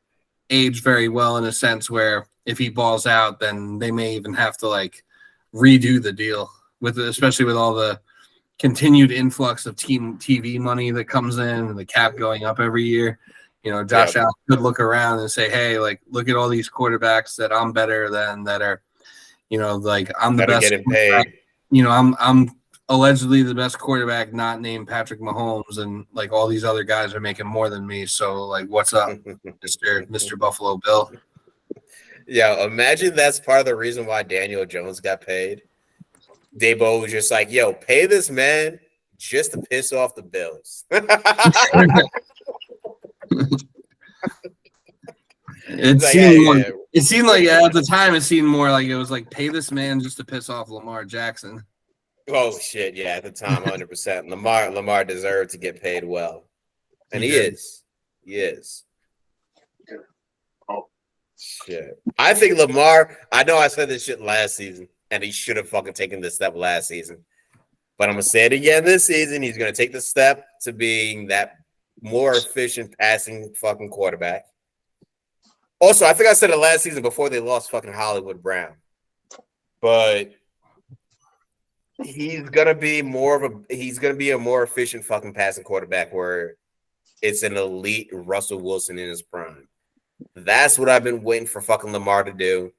age very well in a sense where if he balls out, then they may even have to like redo the deal especially with all the continued influx of team TV money that comes in and the cap going up every year. Josh Allen could look around and say, hey, like, look at all these quarterbacks that I'm better than that are, like I'm the best. Getting paid. I'm allegedly the best quarterback not named Patrick Mahomes, and like all these other guys are making more than me. So like, what's up, Mr. Buffalo Bill? Yeah, imagine that's part of the reason why Daniel Jones got paid. Dabo was just like, yo, pay this man just to piss off the Bills. It seemed like at the time it seemed more like it was like pay this man just to piss off Lamar Jackson. Oh shit, yeah, at the time 100%. Lamar deserved to get paid well. And he is. He is. Shit. I think Lamar, I know I said this shit last season, and he should have fucking taken this step last season. But I'm going to say it again this season. He's going to take the step to being that more efficient passing fucking quarterback. Also, I think I said it last season before they lost fucking Hollywood Brown. But he's going to be a more efficient fucking passing quarterback where it's an elite Russell Wilson in his prime. That's what I've been waiting for fucking Lamar to do.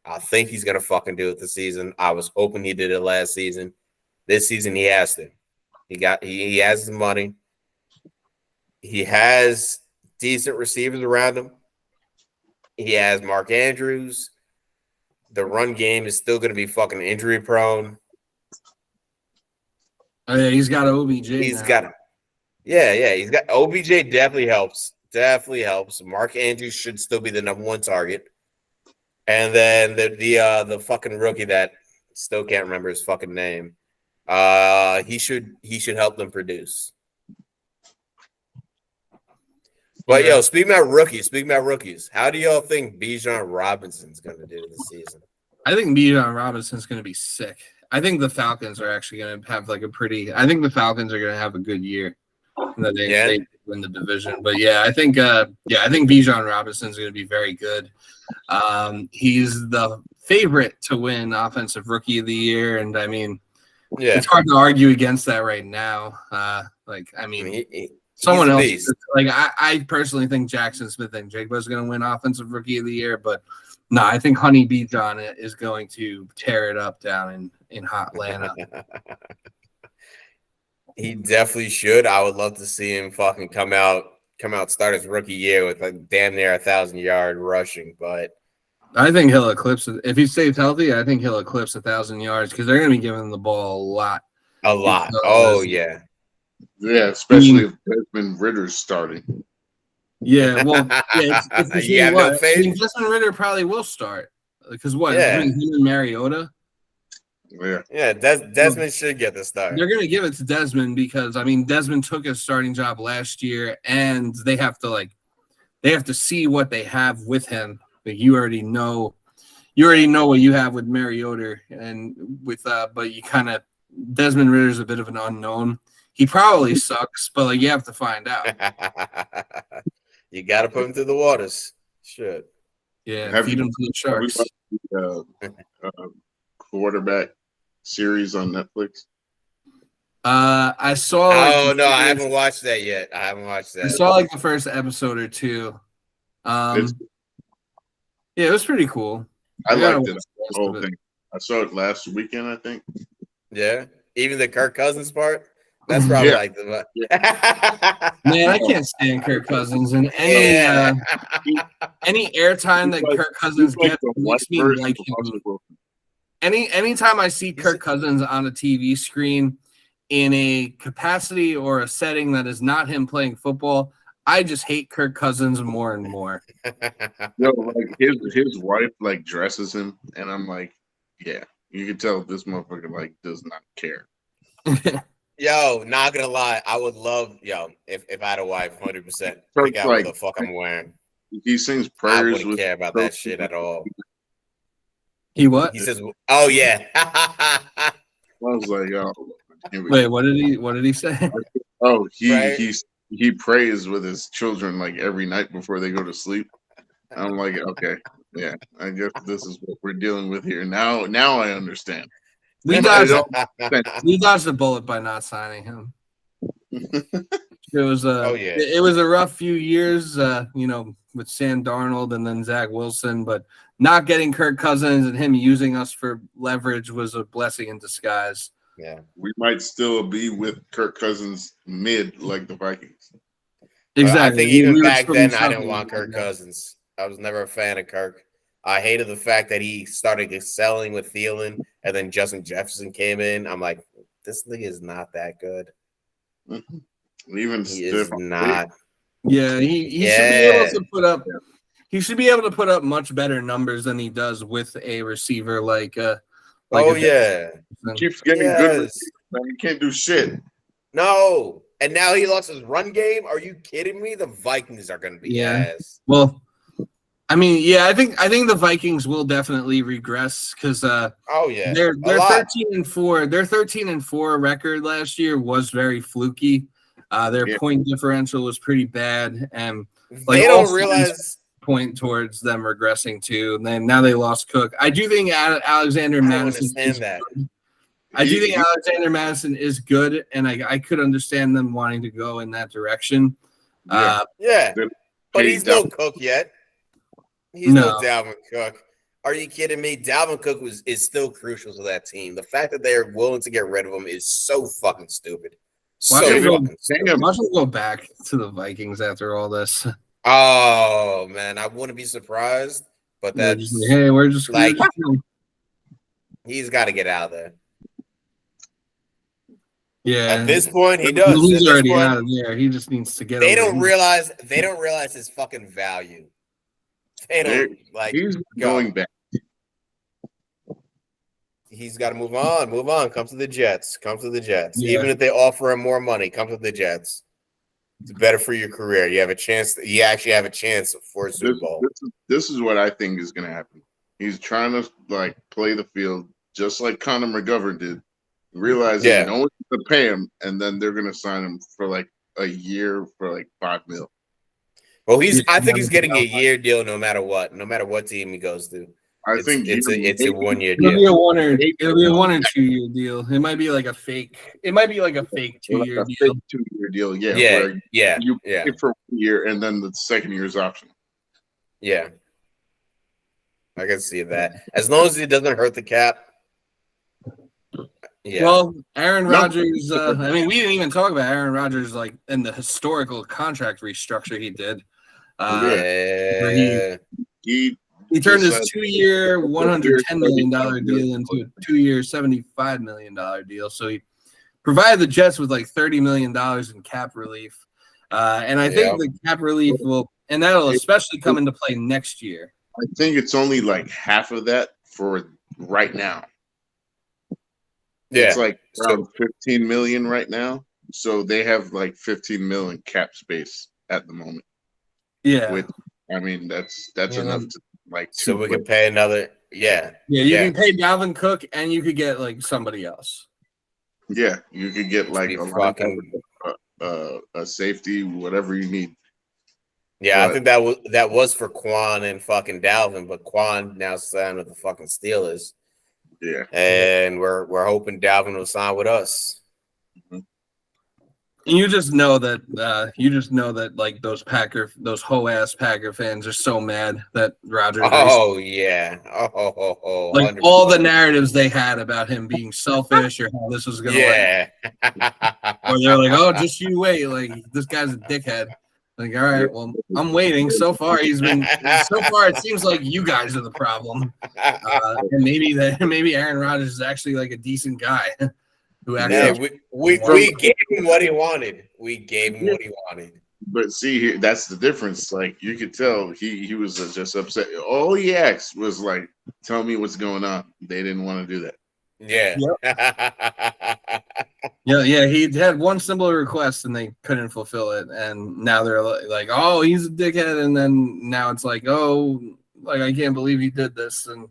I think he's going to fucking do it this season. I was hoping he did it last season. This season, he has to. He has the money. He has decent receivers around him. He has Mark Andrews. The run game is still going to be fucking injury prone. Oh, yeah, he's got OBJ. He's got OBJ definitely helps. Definitely helps. Mark Andrews should still be the number one target. And then the fucking rookie that still can't remember his fucking name. He should help them produce. But speaking about rookies, how do y'all think Bijan Robinson's gonna do this season? I think Bijan Robinson's gonna be sick. I think the Falcons are actually gonna have I think the Falcons are gonna have a good year. That they win the division. But I think Bijan Robinson's going to be very good. He's the favorite to win Offensive Rookie of the Year, and I mean, it's hard to argue against that right now. Someone else. I personally think Jackson Smith and Jigba is going to win Offensive Rookie of the Year, but no, I think Honey Bijan is going to tear it up down in hot Atlanta. He definitely should. I would love to see him fucking come out, start his rookie year with like damn near 1,000-yard rushing. But I think he'll eclipse it. If he stays healthy, I think he'll eclipse 1,000 yards because they're going to be giving him the ball a lot. Yeah, especially if Desmond Ritter's starting. Yeah, well, no faith. Desmond Ridder probably will start because him and Mariota. Desmond should get the start. They're going to give it to Desmond because Desmond took his starting job last year, and they have to see what they have with him. Like you already know what you have with Mariota, and with but Desmond Ritter's a bit of an unknown. He probably sucks, but you have to find out. You got to put him through the waters. Shit. Yeah, feed him to the sharks. Quarterback series on Netflix? I saw. I haven't watched that yet. I saw the first episode or two. It was pretty cool. I liked it. The whole thing. I saw it last weekend, I think. Yeah, even the Kirk Cousins part. That's probably the man. I can't stand Kirk Cousins, and any airtime that Kirk Cousins gets makes me like him. Anytime I see Kirk Cousins on a TV screen, in a capacity or a setting that is not him playing football, I just hate Kirk Cousins more and more. Yo, like his wife like dresses him, and I'm like, yeah, you can tell this motherfucker like does not care. Yo, not gonna lie, I would love if I had a wife, 100% Kirk, pick out like, what the fuck I'm wearing. He sings I prayers wouldn't with care about that shit at all. He what? He says, "Oh yeah." I was like, oh, Wait, what did he say? Oh, Right. he prays with his children like every night before they go to sleep. I'm like, okay, yeah, I guess this is what we're dealing with here. Now I understand. We dodged the bullet by not signing him. It was it was a rough few years, with Sam Darnold and then Zach Wilson, but not getting Kirk Cousins and him using us for leverage was a blessing in disguise. Yeah, we might still be with Kirk Cousins mid like the Vikings. Exactly. I think even back then, I didn't want Kirk Cousins. I was never a fan of Kirk. I hated the fact that he started excelling with Thielen, and then Justin Jefferson came in. I'm like, this nigga is not that good. Even he is not. Yeah, he should be able to put up. He should be able to put up much better numbers than he does with a receiver like. Keeps getting good receivers, man. He can't do shit. No, and now he lost his run game. Are you kidding me? The Vikings are going to be ass. Well, I mean, yeah, I think the Vikings will definitely regress because they're 13-4. Their 13-4 record last year was very fluky. Their point differential was pretty bad, and they don't realize point towards them regressing too. And then now they lost Cook. I do think Alexander Madison is good. I do think Alexander Madison is good, and I could understand them wanting to go in that direction. But he's no Cook yet. He's no Dalvin Cook. Are you kidding me? Dalvin Cook is still crucial to that team. The fact that they're willing to get rid of him is so fucking stupid. Why don't we go back to the Vikings after all this? Oh man, I wouldn't be surprised, but that's we're just he's got to get out of there. Yeah, at this point he does. He's already out of there. He just needs to get. They don't realize his fucking value. They don't he's going back. He's got to move on. Move on. Come to the Jets. Yeah. Even if they offer him more money, come to the Jets. It's better for your career. You have a chance. You actually have a chance for a Super Bowl. This is what I think is going to happen. He's trying to play the field just like Conor McGovern did, realizing no one's going to pay him, and then they're going to sign him for a year for $5 million. Well, I think he's getting a year deal no matter what team he goes to. I think it's a 1 year deal. It'll be a 1 or 2 year deal. It might be like a fake. It might be like a fake 2 year deal. 2 year deal, yeah. You pay for 1 year and then the second year is optional. Yeah, I can see that as long as it doesn't hurt the cap. Yeah. Well, Aaron Rodgers. I mean, we didn't even talk about Aaron Rodgers and the historical contract restructure he did. He turned his 2 year, $110 million deal into a 2 year, $75 million deal. So he provided the Jets with $30 million in cap relief. And I think the cap relief and that'll especially come into play next year. I think it's only half of that for right now. Yeah. It's around 15 million right now. So they have 15 million cap space at the moment. Yeah. I mean, that's enough to so we can pay another. Yeah. You can pay Dalvin Cook and you could get somebody else. Yeah, you could get a safety, whatever you need. Yeah, I think that was for Quan and fucking Dalvin, but Quan now signed with the fucking Steelers. Yeah, and we're hoping Dalvin will sign with us. And you just know that those hoe ass Packer fans are so mad that Rodgers. Oh yeah. Oh. All the narratives they had about him being selfish or how this was gonna. Yeah. Or they're like, oh, just you wait. This guy's a dickhead. All right, well, I'm waiting. So far, it seems like you guys are the problem. And maybe Aaron Rodgers is actually a decent guy. who Yeah, actually we gave him what he wanted. We gave him what he wanted. But see here, that's the difference. Like you could tell he was just upset. All he asked was like, "Tell me what's going on." They didn't want to do that. Yeah. Yeah. He had one simple request and they couldn't fulfill it, and now they're like, "Oh, he's a dickhead," and then now it's like, "Oh, like I can't believe he did this," and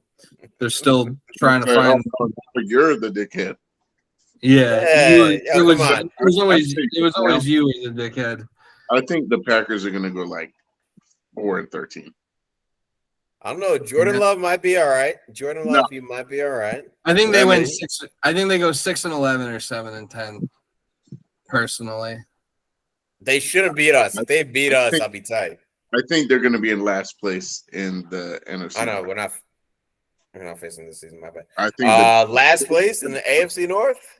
they're still trying to find. But you're the dickhead. Yeah, it was always you as a dickhead. I think the Packers are going to go like 4-13. I don't know. Jordan Love might be all right. Jordan Love, he might be all right. I think they win 6. I think they go 6-11 or 7-10. Personally, they shouldn't beat us. If they beat us, I'll be tight. I think they're going to be in last place in the NFC. I know we're not facing this season. My bad. I think last place in the AFC North.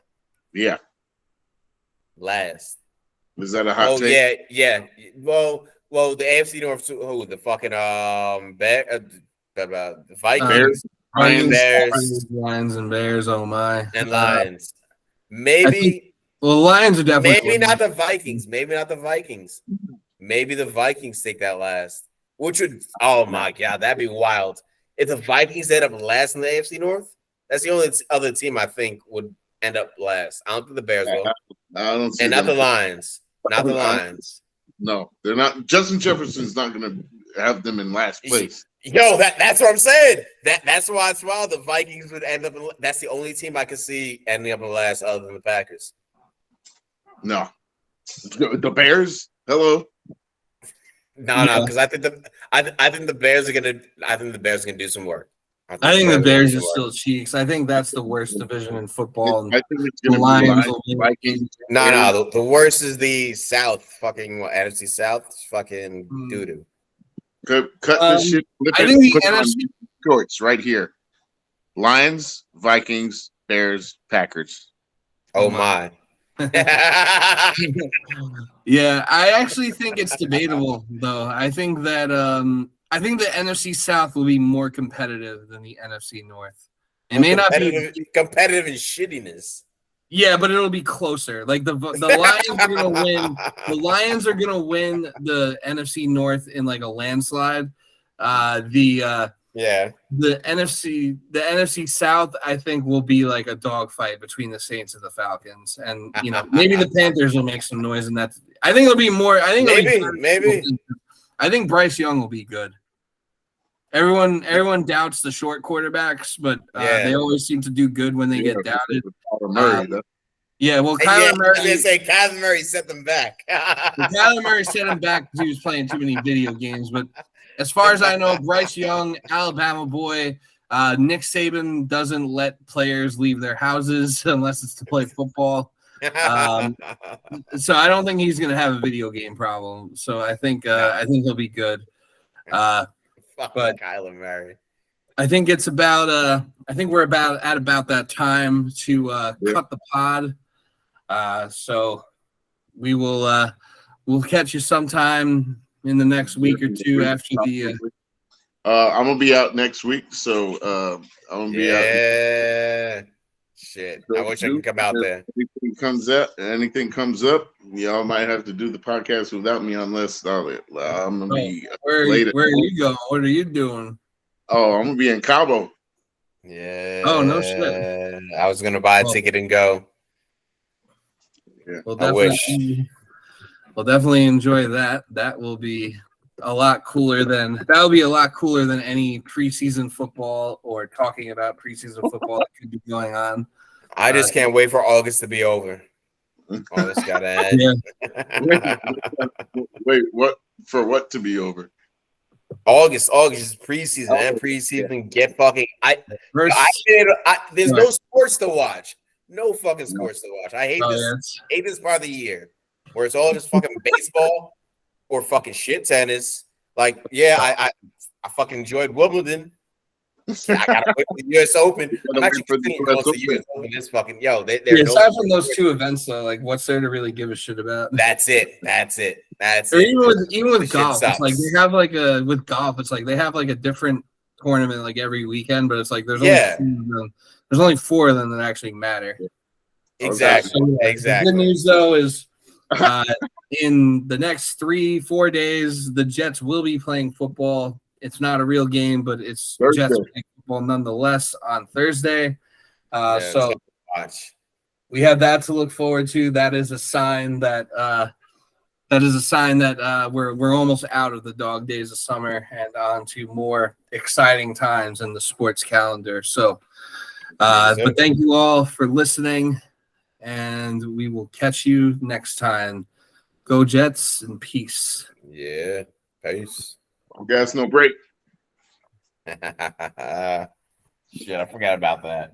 Yeah. Last. Is that a hot take? Yeah. Well, the AFC North. Who the fucking the Vikings, Lions and Bears. Oh my, and Lions. Maybe. Lions are definitely. Maybe not the Vikings. Maybe not the Vikings. Maybe the Vikings take that last, which would. Oh my god, that'd be wild. If the Vikings end up last in the AFC North, that's the only other team I think would end up last. I don't think the Bears will. I don't see and not the Lions. Not the Lions. No, they're not. Justin Jefferson's not going to have them in last place. Yo, that's what I'm saying. That's why it's wild. The Vikings would end up. That's the only team I can see ending up in last, other than the Packers. No, the Bears. Hello. No, because I think the Bears are gonna. I think the Bears are gonna do some work. I think the Bears are still cheeks. I think that's the worst division in football. I think it's going to be Vikings. No. The worst is the South. Fucking NFC South. Fucking doo doo. Cut this shit. I think the NFC shorts right here. Lions, Vikings, Bears, Packers. Oh my. Yeah, I actually think it's debatable though. I think that I think the NFC South will be more competitive than the NFC North. It may not be competitive in shittiness. Yeah, but it'll be closer. Like the Lions are gonna win. The Lions are gonna win the NFC North in like a landslide. The NFC South, I think, will be like a dogfight between the Saints and the Falcons, and maybe the Panthers will make some noise. And that's I think it'll be more. I think maybe. I think Bryce Young will be good. Everyone doubts the short quarterbacks, but they always seem to do good when they get doubted. Yeah, well, Kyler Murray. I was say Kyler Murray set them back. Kyler Murray set him back because he was playing too many video games. But as far as I know, Bryce Young, Alabama boy, Nick Saban doesn't let players leave their houses unless it's to play football. So I don't think he's going to have a video game problem. So I think he'll be good. But Kyler Murray. I think it's about I think we're at about that time to cut the pod. So we will we'll catch you sometime in the next week or two after the I'm gonna be out next week, so I'm gonna be out. Yeah. Shit. I wish I could come out there. Anything comes up, y'all might have to do the podcast without me unless I'm gonna be where are you going? What are you doing? Oh, I'm gonna be in Cabo. Yeah. Oh, no shit. I was gonna buy a ticket and go. Yeah. Well, I wish. We'll definitely enjoy that. That will be a lot cooler than any preseason football or talking about preseason football that could be going on. I just can't wait for August to be over. August got to end. Yeah. Wait, what? For what to be over? August is preseason and preseason. Get fucking. There's no sports to watch. No fucking sports to watch. I hate this. Hate this part of the year where it's all just fucking baseball or fucking shit tennis. Like, I fucking enjoyed Wimbledon. I gotta wait for the U.S. Open. I'm actually pretty close to the U.S. Open. This fucking aside from those two events, though, like, what's there to really give a shit about? That's it. Even with golf, it's like they have like with golf, it's like they have like a different tournament like every weekend, but it's like there's only 4 of them that actually matter. Exactly. So, Exactly. The good news, though, is in the next 3-4 days, the Jets will be playing football. It's not a real game, but it's Thursday. Jets playing football nonetheless on Thursday. So watch. we have that to look forward to. That is a sign that we're almost out of the dog days of summer and on to more exciting times in the sports calendar. So, but thank you all for listening, and we will catch you next time. Go Jets and peace. Yeah. Peace. No gas, no break. Shit, I forgot about that.